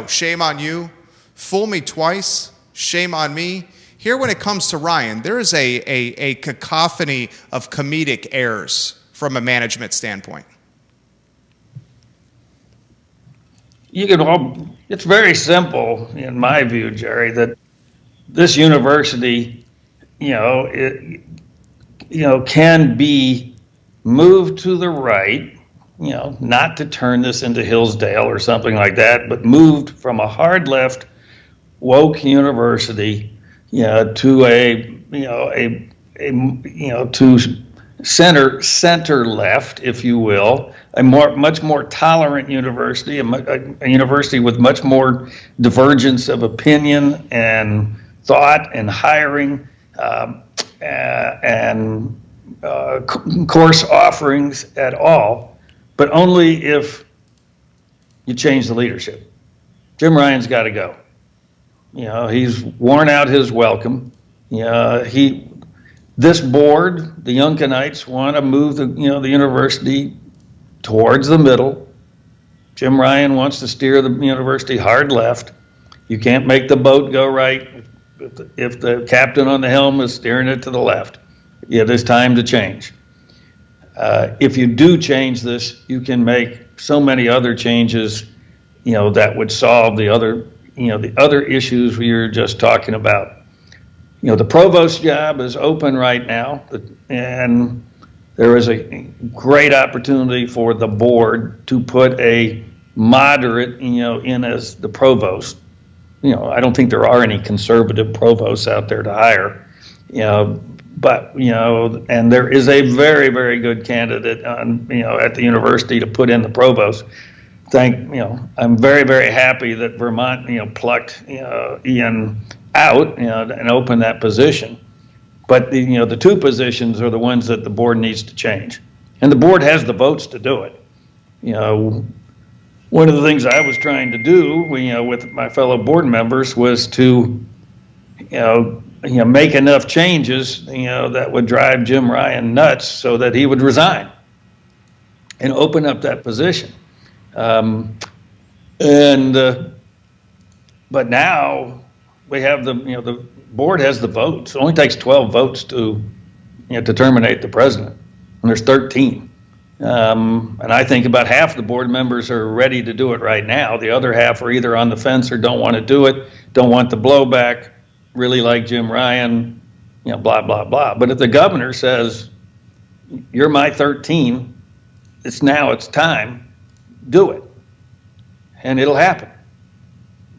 shame on you. Fool me twice, shame on me. Here, when it comes to Ryan, there is a cacophony of comedic errors from a management standpoint. It's very simple, in my view, Jerry, that this university, can be moved to the right, not to turn this into Hillsdale or something like that, but moved from a hard left woke university, to to center left, if you will, a much more tolerant university, a university with much more divergence of opinion and thought and hiring, and course offerings at all, but only if you change the leadership. Jim Ryan's got to go. He's worn out his welcome. This board, the Youngkinites, want to move the university towards the middle. Jim Ryan wants to steer the university hard left. You can't make the boat go right if the captain on the helm is steering it to the left. It is time to change. If you do change this, you can make so many other changes, that would solve the other issues we were just talking about. The provost job is open right now, and there is a great opportunity for the board to put a moderate, in as the provost. I don't think there are any conservative provosts out there to hire, but, and there is a very, very good candidate on, at the university to put in the provost. I'm very, very happy that Vermont, plucked, Ian out, and opened that position. But the two positions are the ones that the board needs to change, and the board has the votes to do it. One of the things I was trying to do, with my fellow board members, was to, make enough changes, that would drive Jim Ryan nuts, so that he would resign and open up that position. But now we have the board has the votes. It only takes 12 votes to, to terminate the president. And there's 13. And I think about half the board members are ready to do it right now. The other half are either on the fence or don't want to do it, don't want the blowback, really like Jim Ryan, blah, blah, blah. But if the governor says, you're my 13, it's time, do it. And it'll happen.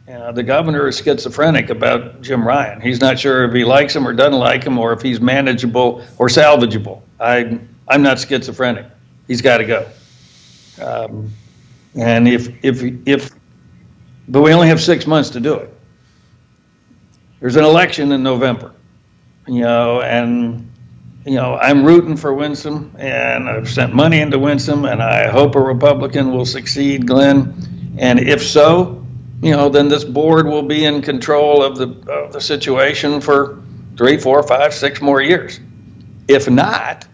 The governor is schizophrenic about Jim Ryan. He's not sure if he likes him or doesn't like him, or if he's manageable or salvageable. I'm not schizophrenic. He's got to go. And but we only have 6 months to do it. There's an election in November, and I'm rooting for Winsome, and I've sent money into Winsome, and I hope a Republican will succeed, Glenn. And if so, then this board will be in control of the situation for 3, 4, 5, 6 more years. If not,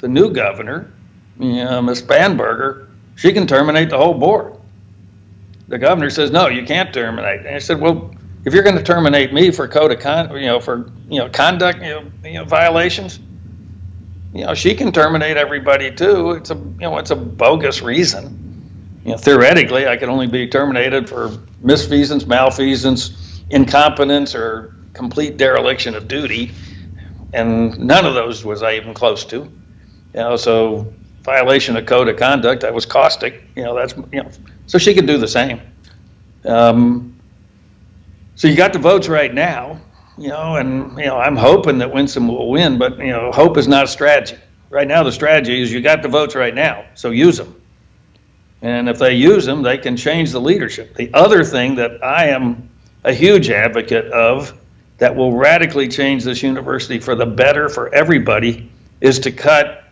the new governor, Ms. Spanberger, she can terminate the whole board. The governor says, no, you can't terminate. And I said, well, if you're going to terminate me for code of conduct, violations, she can terminate everybody too. It's a bogus reason. Theoretically, I could only be terminated for misfeasance, malfeasance, incompetence, or complete dereliction of duty, and none of those was I even close to. So violation of code of conduct, I was caustic. So she could do the same. So you got the votes right now, and I'm hoping that Winsome will win, but hope is not a strategy. Right now, the strategy is you got the votes right now, so use them. And if they use them, they can change the leadership. The other thing that I am a huge advocate of that will radically change this university for the better for everybody is to cut,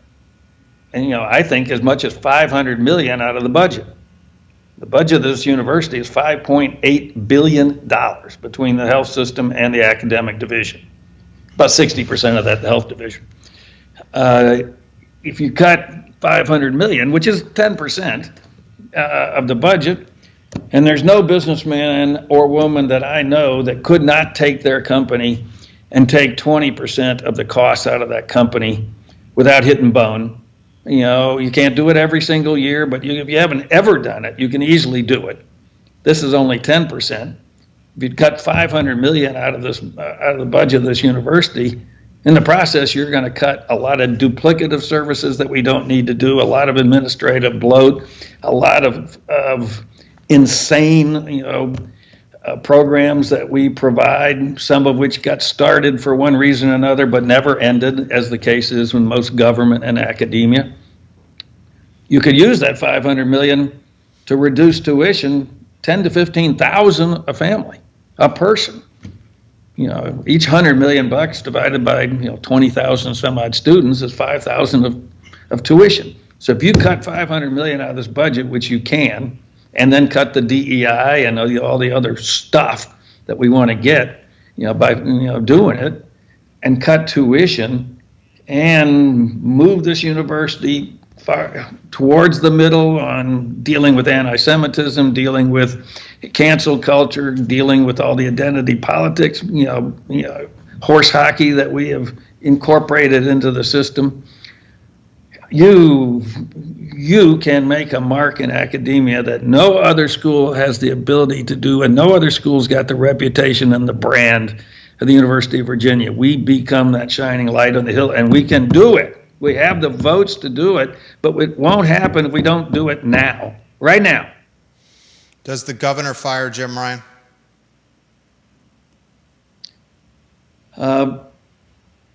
and I think as much as $500 million out of the budget. The budget of this university is $5.8 billion between the health system and the academic division. About 60% of that, the health division. If you cut $500 million, which is 10%, of the budget, and there's no businessman or woman that I know that could not take their company and take 20% of the costs out of that company without hitting bone. You can't do it every single year, but if you haven't ever done it, you can easily do it. This is only 10%. If you cut $500 million out of the budget of this university, in the process, you're going to cut a lot of duplicative services that we don't need to do, a lot of administrative bloat, a lot of insane, programs that we provide, some of which got started for one reason or another, but never ended, as the case is with most government and academia. You could use that $500 million to reduce tuition 10 to 15,000 a family, a person. Each $100 million divided by 20,000 some odd students is 5,000 of tuition. So if you cut $500 million out of this budget, which you can, and then cut the DEI and all the other stuff that we want to get, by doing it, and cut tuition, and move this university far towards the middle on dealing with anti-Semitism, dealing with cancel culture, dealing with all the identity politics, horse hockey that we have incorporated into the system. You can make a mark in academia that no other school has the ability to do, and no other school's got the reputation and the brand of the University of Virginia. We become that shining light on the hill, and we can do it. We have the votes to do it, but it won't happen if we don't do it now, right now. Does the governor fire Jim Ryan?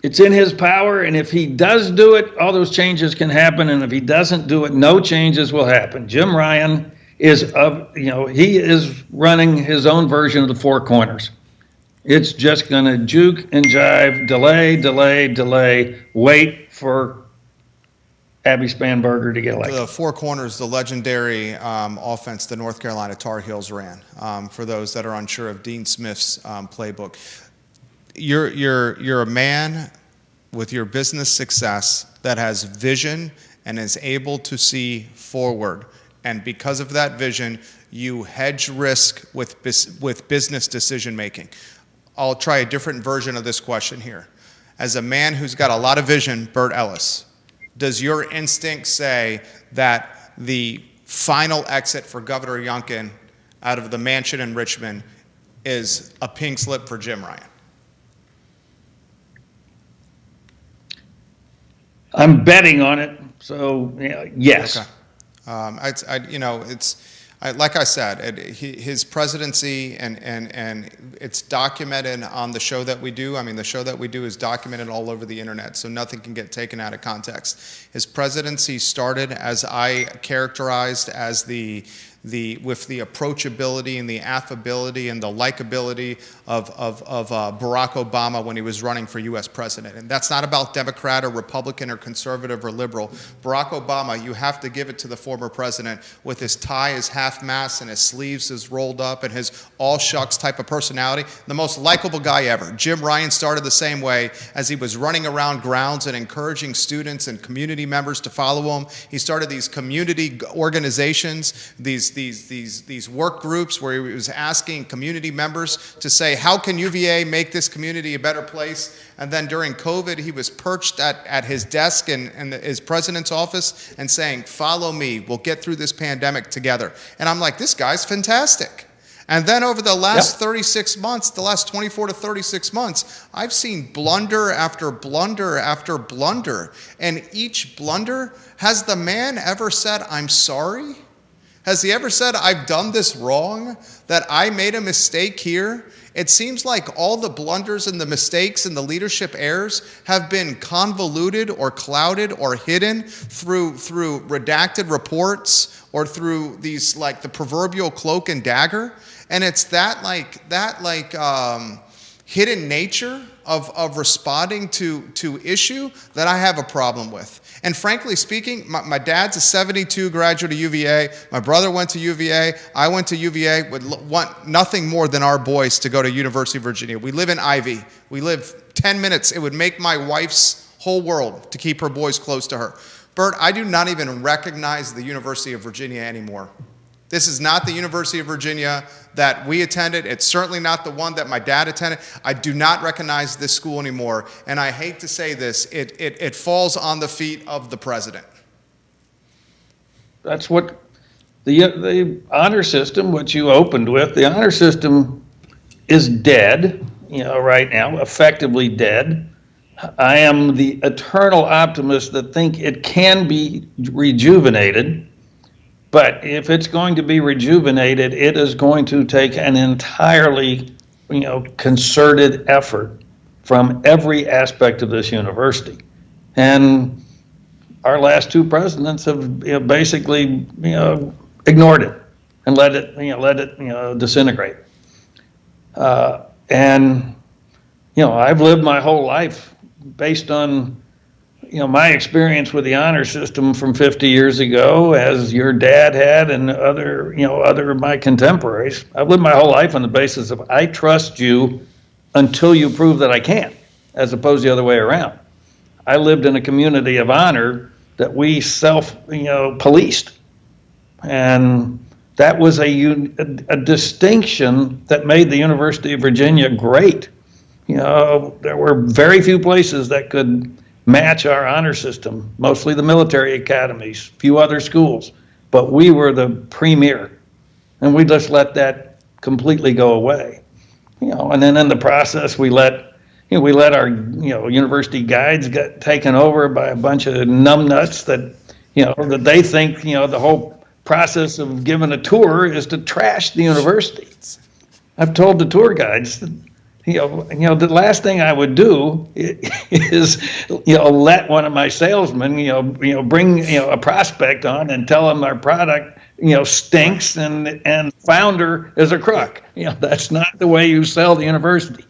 It's in his power, and if he does do it, all those changes can happen, and if he doesn't do it, no changes will happen. Jim Ryan is he is running his own version of the Four Corners. It's just going to juke and jive, delay, wait for Abby Spanberger to get elected. The Four Corners, the legendary offense the North Carolina Tar Heels ran. For those that are unsure of Dean Smith's playbook, you're a man with your business success that has vision and is able to see forward, and because of that vision, you hedge risk with business decision making. I'll try a different version of this question here. as a man who's got a lot of vision, Burt Ellis, does your instinct say that the final exit for Governor Youngkin out of the mansion in Richmond is a pink slip for Jim Ryan? I'm betting on it, so yes. Okay. Like I said, his presidency, and it's documented on the show that we do. I mean, the show that we do is documented all over the internet, so nothing can get taken out of context. His presidency started, as I characterized, as with the approachability and the affability and the likability of Barack Obama when he was running for U.S. president. And that's not about Democrat or Republican or conservative or liberal. Barack Obama, you have to give it to the former president, with his tie is half-mast and his sleeves is rolled up and his all-shucks type of personality, the most likable guy ever. Jim Ryan started the same way, as he was running around grounds and encouraging students and community members to follow him. He started these community organizations, these work groups where he was asking community members to say, how can UVA make this community a better place? And then during COVID, he was perched at his desk in his president's office and saying, follow me, we'll get through this pandemic together. And I'm like, this guy's fantastic. And then over the last 36 months, the last 24 to 36 months, I've seen blunder after blunder after blunder. And each blunder, has the man ever said, I'm sorry? Has he ever said, I've done this wrong, that I made a mistake here? It seems like all the blunders and the mistakes and the leadership errors have been convoluted or clouded or hidden through redacted reports or through these, like, the proverbial cloak and dagger. And it's that hidden nature of responding to issue that I have a problem with. And frankly speaking, my dad's a 72 graduate of UVA. My brother went to UVA. I went to UVA. Would want nothing more than our boys to go to University of Virginia. We live in Ivy. We live 10 minutes. It would make my wife's whole world to keep her boys close to her. Bert, I do not even recognize the University of Virginia anymore. This is not the University of Virginia that we attended. It's certainly not the one that my dad attended. I do not recognize this school anymore. And I hate to say this, it falls on the feet of the president. That's what the honor system, which you opened with, the honor system is dead, right now, effectively dead. I am the eternal optimist that think it can be rejuvenated. But if it's going to be rejuvenated, it is going to take an entirely, concerted effort from every aspect of this university. And our last two presidents have basically, ignored it and let it disintegrate. And I've lived my whole life based on my experience with the honor system from 50 years ago, as your dad had and other of my contemporaries. I've lived my whole life on the basis of I trust you until you prove that I can't, as opposed to the other way around. I lived in a community of honor that we policed. And that was a distinction that made the University of Virginia great. There were very few places that could match our honor system, mostly the military academies, few other schools, but we were the premier, and we just let that completely go away. And then in the process, we let our university guides get taken over by a bunch of numbnuts that they think the whole process of giving a tour is to trash the university. I've told the tour guides that the last thing I would do is, let one of my salesmen, bring, a prospect on and tell them our product, stinks and founder is a crook. That's not the way you sell the university.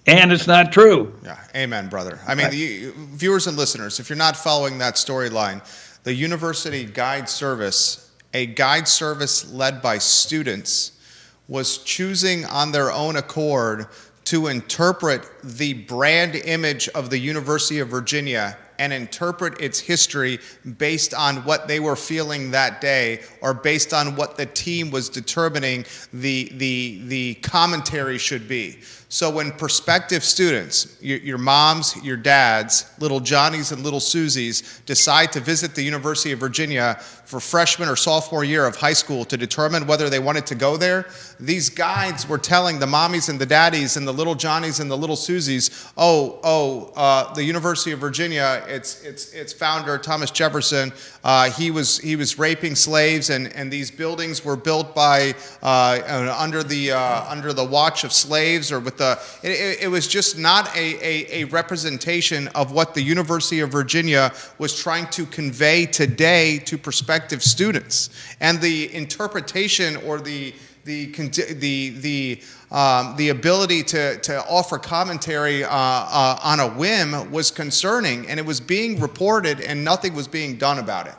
And it's not true. Yeah, amen, brother. I mean, the viewers and listeners, if you're not following that storyline, the university guide service, a guide service led by students, was choosing on their own accord to interpret the brand image of the University of Virginia and interpret its history based on what they were feeling that day, or based on what the team was determining the commentary should be. So when prospective students, your moms, your dads, little Johnnies and little Susies, decide to visit the University of Virginia for freshman or sophomore year of high school to determine whether they wanted to go there, these guides were telling the mommies and the daddies and the little Johnnies and the little Susies, the University of Virginia, its founder, Thomas Jefferson, he was raping slaves, and these buildings were built by under the watch of slaves, or with it was just not a representation of what the University of Virginia was trying to convey today to prospective students. And the interpretation, or the ability to offer commentary on a whim was concerning, and it was being reported and nothing was being done about it.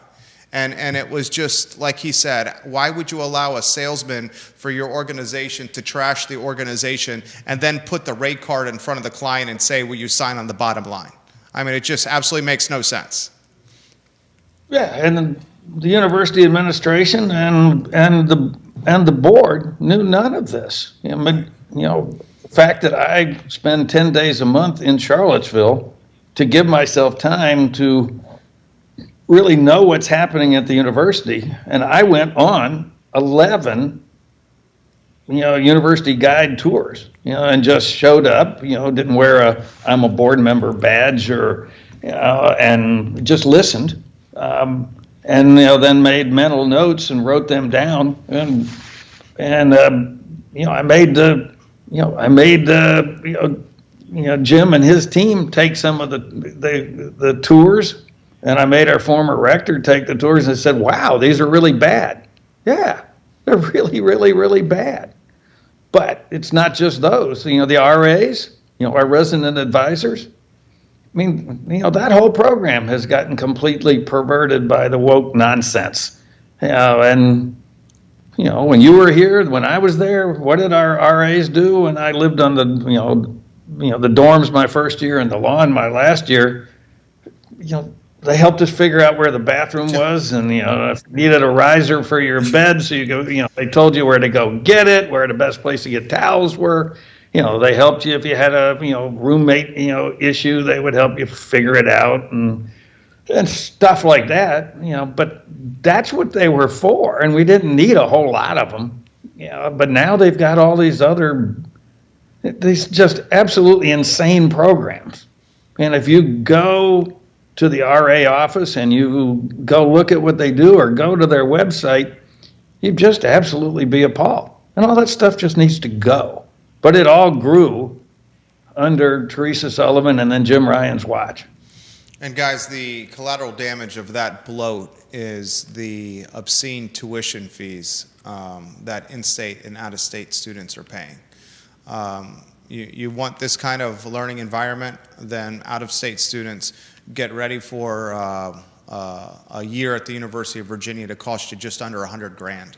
And it was just, like he said, why would you allow a salesman for your organization to trash the organization and then put the rate card in front of the client and say, will you sign on the bottom line? I mean, it just absolutely makes no sense. Yeah, and the university administration and the board knew none of this. The fact that I spend 10 days a month in Charlottesville to give myself time to really know what's happening at the university. And I went on 11, university guide tours, and just showed up, didn't wear I'm a board member badge, or, and just listened. And, then made mental notes and wrote them down. And I made Jim and his team take some of the tours. And I made our former rector take the tours and said, wow, these are really bad. Yeah, they're really, really, really bad. But it's not just those. The RAs, our resident advisors. I mean, that whole program has gotten completely perverted by the woke nonsense. And, when you were here, when I was there, what did our RAs do? And I lived on the dorms my first year and the lawn my last year. They helped us figure out where the bathroom was, and if you needed a riser for your bed, so you go. They told you where to go get it, where the best place to get towels were. They helped you if you had a roommate issue. They would help you figure it out and stuff like that. But that's what they were for, and we didn't need a whole lot of them. But now they've got all these just absolutely insane programs, and if you go to the RA office and you go look at what they do, or go to their website, you'd just absolutely be appalled. And all that stuff just needs to go. But it all grew under Teresa Sullivan and then Jim Ryan's watch. And guys, the collateral damage of that bloat is the obscene tuition fees that in-state and out-of-state students are paying. You want this kind of learning environment, then out-of-state students get ready for a year at the University of Virginia to cost you just under $100,000.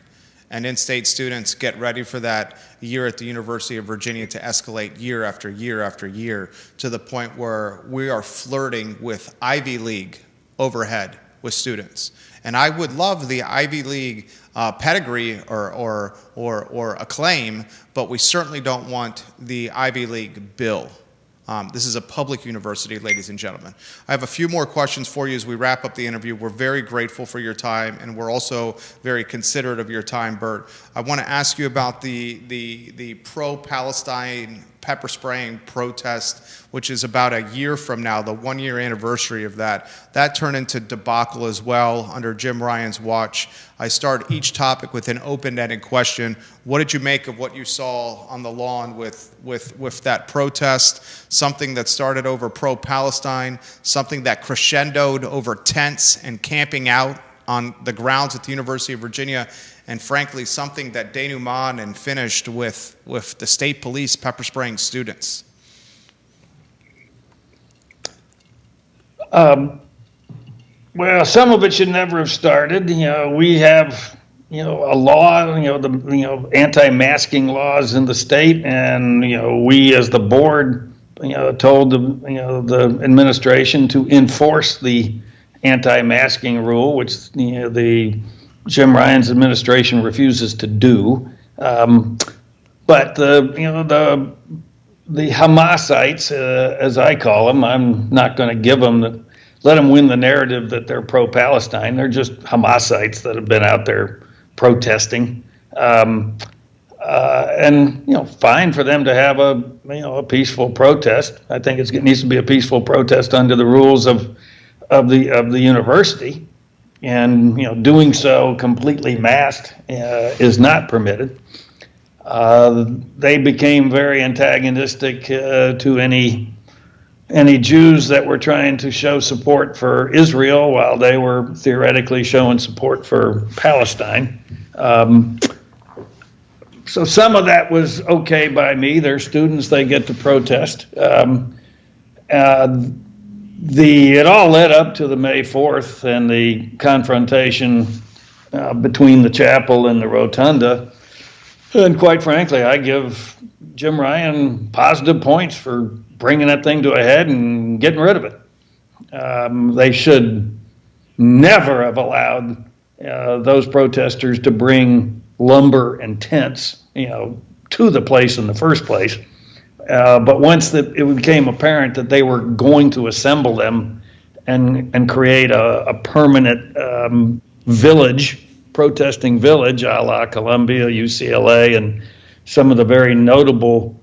And in-state students get ready for that year at the University of Virginia to escalate year after year after year, to the point where we are flirting with Ivy League overhead with students. And I would love the Ivy League pedigree or acclaim, but we certainly don't want the Ivy League bill. This is a public university, ladies and gentlemen. I have a few more questions for you as we wrap up the interview. We're very grateful for your time, and we're also very considerate of your time, Bert. I want to ask you about the pro-Palestine pepper spraying protest, which is about a year from now, the 1-year anniversary of that. That turned into debacle as well under Jim Ryan's watch. I start each topic with an open-ended question. What did you make of what you saw on the lawn with that protest? Something that started over pro-Palestine, something that crescendoed over tents and camping out on the grounds at the University of Virginia, and frankly, something that denouement and finished with the state police pepper spraying students. Well, some of it should never have started. We have, a law, the anti-masking laws in the state, and we as the board told the administration to enforce the anti-masking rule, which the Jim Ryan's administration refuses to do. But the Hamasites, as I call them, I'm not going to let them win the narrative that they're pro-Palestine. They're just Hamasites that have been out there protesting. And fine for them to have a peaceful protest. I think it needs to be a peaceful protest under the rules of the university, and doing so completely masked is not permitted. They became very antagonistic to any Jews that were trying to show support for Israel while they were theoretically showing support for Palestine. So some of that was okay by me. They're students, they get to protest. It all led up to the May 4th and the confrontation between the chapel and the rotunda. And quite frankly, I give Jim Ryan positive points for bringing that thing to a head and getting rid of it. They should never have allowed those protesters to bring lumber and tents, to the place in the first place. But once it became apparent that they were going to assemble them and create a permanent village, protesting village, a la Columbia, UCLA, and some of the very notable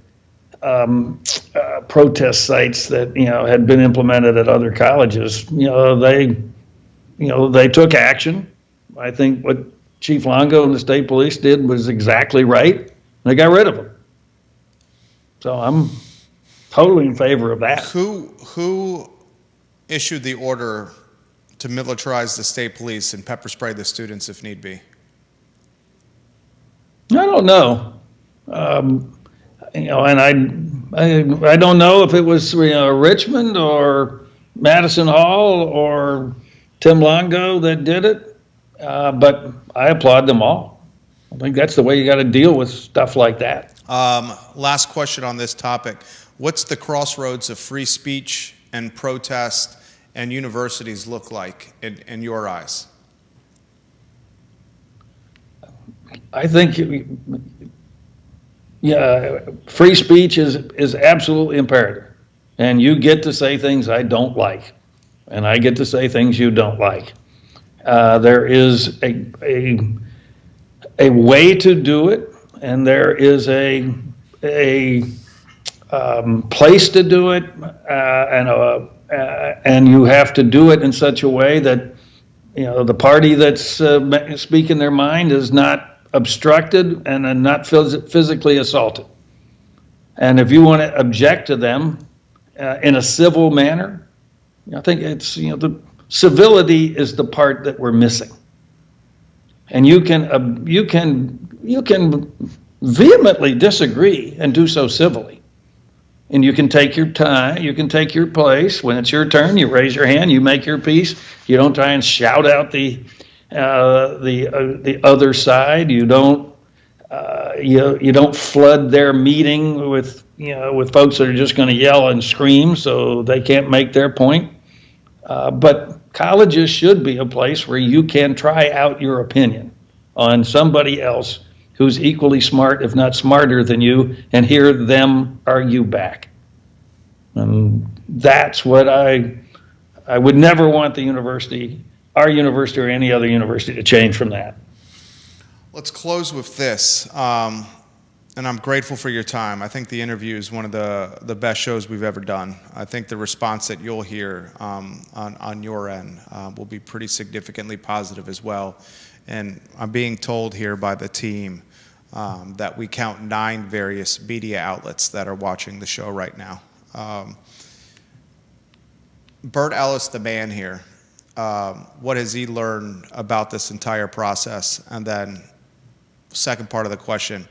protest sites that had been implemented at other colleges, they took action. I think what Chief Longo and the state police did was exactly right. They got rid of them. So I'm totally in favor of that. Who issued the order to militarize the state police and pepper spray the students if need be? I don't know. And I don't know if it was Richmond or Madison Hall or Tim Longo that did it, but I applaud them all. I think that's the way you got to deal with stuff like that. Last question on this topic. What's the crossroads of free speech and protest and universities look like in your eyes? I think, free speech is absolutely imperative. And you get to say things I don't like, and I get to say things you don't like. There is a way to do it, and there is a place to do it, and you have to do it in such a way that the party that's speaking their mind is not obstructed and not physically assaulted. And if you want to object to them in a civil manner, I think it's the civility is the part that we're missing. And you can vehemently disagree and do so civilly. And you can take your time, you can take your place. When it's your turn, you raise your hand, you make your piece. You don't try and shout out the other side. You don't you don't flood their meeting with folks that are just going to yell and scream so they can't make their point. But colleges should be a place where you can try out your opinion on somebody else who's equally smart, if not smarter than you, and hear them argue back. And that's what I would never want the university, our university or any other university, to change from that. Let's close with this. And I'm grateful for your time. I think the interview is one of the best shows we've ever done. I think the response that you'll hear on your end will be pretty significantly positive as well. And I'm being told here by the team that we count 9 various media outlets that are watching the show right now. Bert Ellis, the man here, what has he learned about this entire process? And then second part of the question,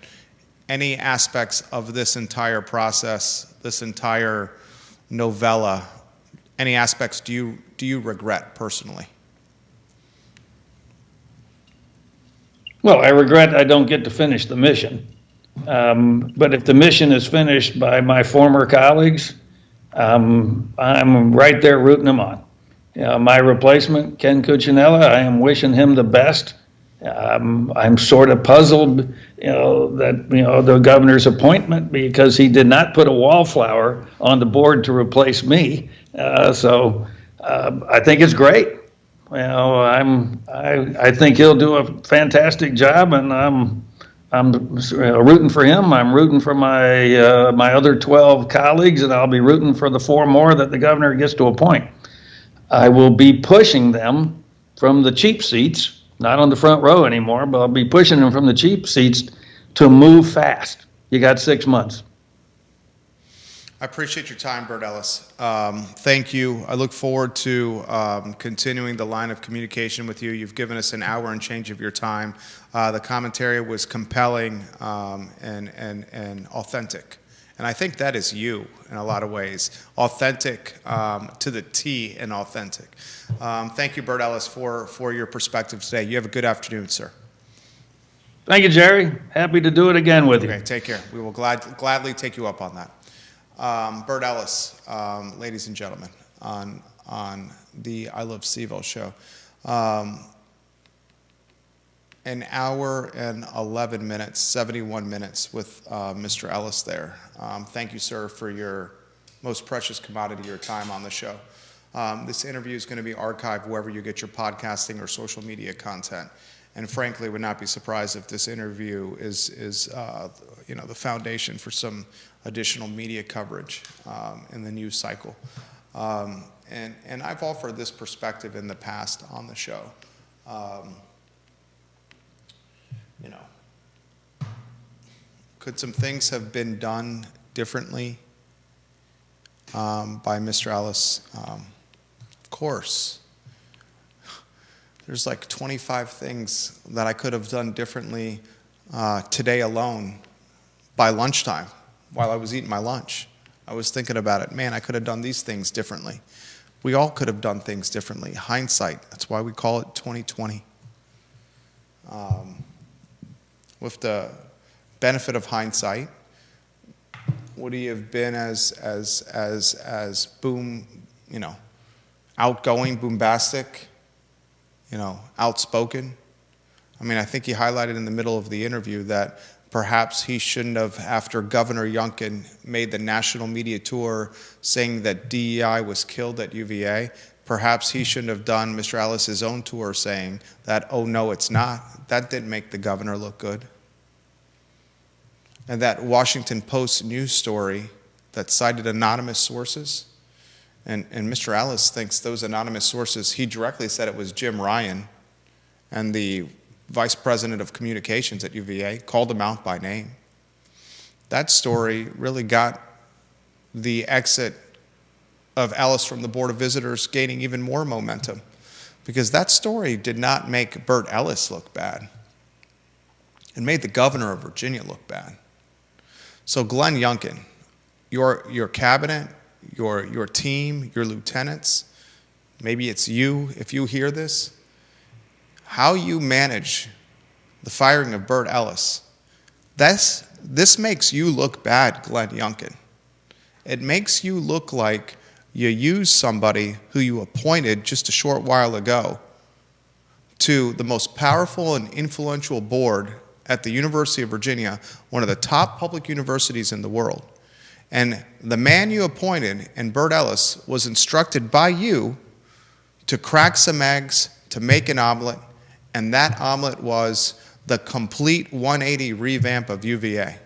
any aspects of this entire process, this entire novella, any aspects do you regret personally? Well, I regret I don't get to finish the mission. But if the mission is finished by my former colleagues, I'm right there rooting him on. My replacement, Ken Cuccinella, I am wishing him the best. I'm sort of puzzled, that, the governor's appointment, because he did not put a wallflower on the board to replace me. I think it's great. I think he'll do a fantastic job, and I'm rooting for him. I'm rooting for my other 12 colleagues, and I'll be rooting for the 4 more that the governor gets to appoint. I will be pushing them from the cheap seats, not on the front row anymore, but I'll be pushing them from the cheap seats to move fast. You got 6 months. I appreciate your time, Bert Ellis. Thank you. I look forward to continuing the line of communication with you. You've given us an hour and change of your time. The commentary was compelling and authentic. And I think that is you in a lot of ways. Authentic to the T and authentic. Thank you, Bert Ellis, for your perspective today. You have a good afternoon, sir. Thank you, Jerry. Happy to do it again with you. Okay, take care. We will gladly take you up on that. Bert Ellis, ladies and gentlemen, on the I Love CVille show. An hour and 11 minutes, 71 minutes with Mr. Ellis there. Thank you, sir, for your most precious commodity, your time on the show. This interview is going to be archived wherever you get your podcasting or social media content. And frankly, would not be surprised if this interview is the foundation for some additional media coverage in the news cycle. And I've offered this perspective in the past on the show. Could some things have been done differently by Mr. Ellis? Of course. There's like 25 things that I could have done differently today alone by lunchtime while I was eating my lunch. I was thinking about it. Man, I could have done these things differently. We all could have done things differently. Hindsight, that's why we call it 2020. With the benefit of hindsight, would he have been as outgoing, bombastic, outspoken? I mean, I think he highlighted in the middle of the interview that perhaps he shouldn't have, after Governor Youngkin made the national media tour saying that DEI was killed at UVA, perhaps he shouldn't have done Mr. Ellis's own tour saying that, oh, no, it's not. That didn't make the governor look good. And that Washington Post news story that cited anonymous sources, and Mr. Ellis thinks those anonymous sources, he directly said it was Jim Ryan, and the vice president of communications at UVA called him out by name. That story really got the exit of Ellis from the Board of Visitors gaining even more momentum, because that story did not make Bert Ellis look bad. It made the governor of Virginia look bad. So Glenn Youngkin, your cabinet, your team, your lieutenants, maybe it's you, if you hear this, how you manage the firing of Bert Ellis, this makes you look bad, Glenn Youngkin. It makes you look like you used somebody who you appointed just a short while ago to the most powerful and influential board at the University of Virginia, one of the top public universities in the world. And the man you appointed, and Bert Ellis, was instructed by you to crack some eggs, to make an omelet, and that omelet was the complete 180 revamp of UVA.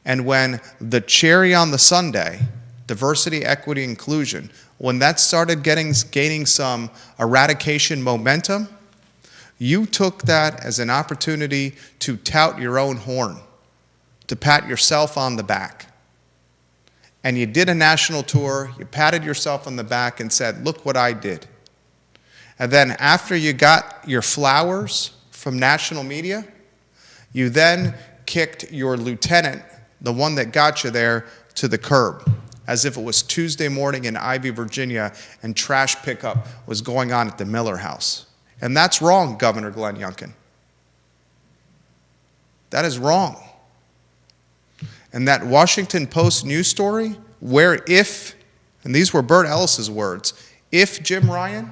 And when the cherry on the sundae, diversity, equity, inclusion, when that started gaining some eradication momentum, you took that as an opportunity to tout your own horn, to pat yourself on the back. And you did a national tour, you patted yourself on the back and said, look what I did. And then after you got your flowers from national media, you then kicked your lieutenant, the one that got you there, to the curb, as if it was Tuesday morning in Ivy, Virginia, and trash pickup was going on at the Miller House. And that's wrong, Governor Glenn Youngkin. That is wrong. And that Washington Post news story, where if And these were Bert Ellis's words. If Jim Ryan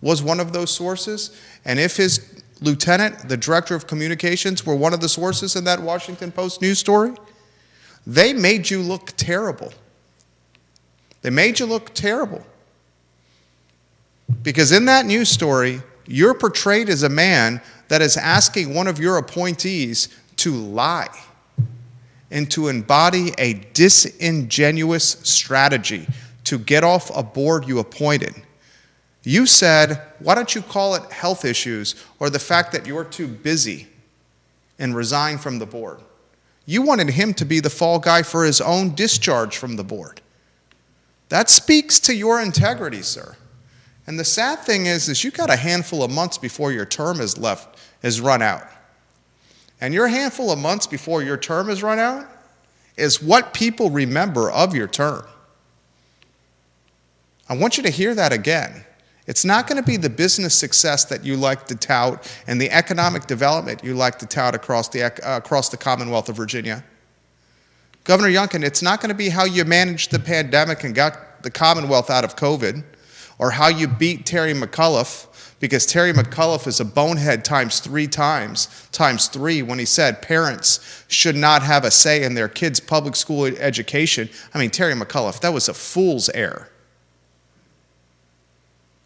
was one of those sources, and if his lieutenant, the director of communications, were one of the sources in that Washington Post news story, they made you look terrible. They made you look terrible. Because in that news story, you're portrayed as a man that is asking one of your appointees to lie and to embody a disingenuous strategy to get off a board you appointed. You said, why don't you call it health issues or the fact that you're too busy, and resign from the board? You wanted him to be the fall guy for his own discharge from the board. That speaks to your integrity, sir. And the sad thing is you got a handful of months before your term is run out. And your handful of months before your term is run out is what people remember of your term. I want you to hear that again. It's not going to be the business success that you like to tout and the economic development you like to tout across the Commonwealth of Virginia. Governor Youngkin, it's not going to be how you managed the pandemic and got the Commonwealth out of COVID, or how you beat Terry McAuliffe, because Terry McAuliffe is a bonehead times three when he said parents should not have a say in their kids' public school education. I mean, Terry McAuliffe, that was a fool's error.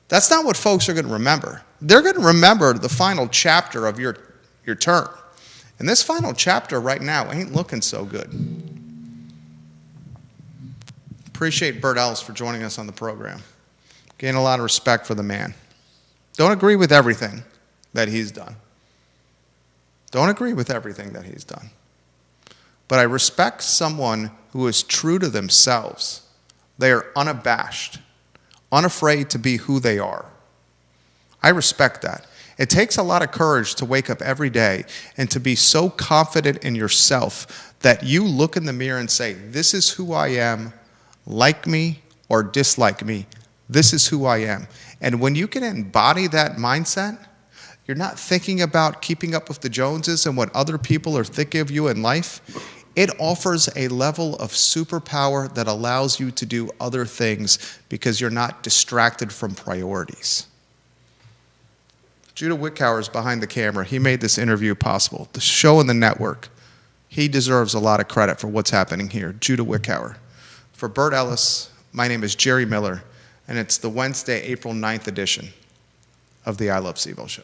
That's not what folks are going to remember. They're going to remember the final chapter of your term. And this final chapter right now ain't looking so good. Appreciate Bert Ellis for joining us on the program. Gain a lot of respect for the man. Don't agree with everything that he's done. Don't agree with everything that he's done. But I respect someone who is true to themselves. They are unabashed, unafraid to be who they are. I respect that. It takes a lot of courage to wake up every day and to be so confident in yourself that you look in the mirror and say, this is who I am, like me or dislike me. This is who I am. And when you can embody that mindset, you're not thinking about keeping up with the Joneses and what other people are thinking of you in life. It offers a level of superpower that allows you to do other things because you're not distracted from priorities. Judah Wickower is behind the camera. He made this interview possible. The show and the network. He deserves a lot of credit for what's happening here. Judah Wickower. For Bert Ellis, my name is Jerry Miller, and it's the Wednesday, April 9th edition of the I Love CVille show.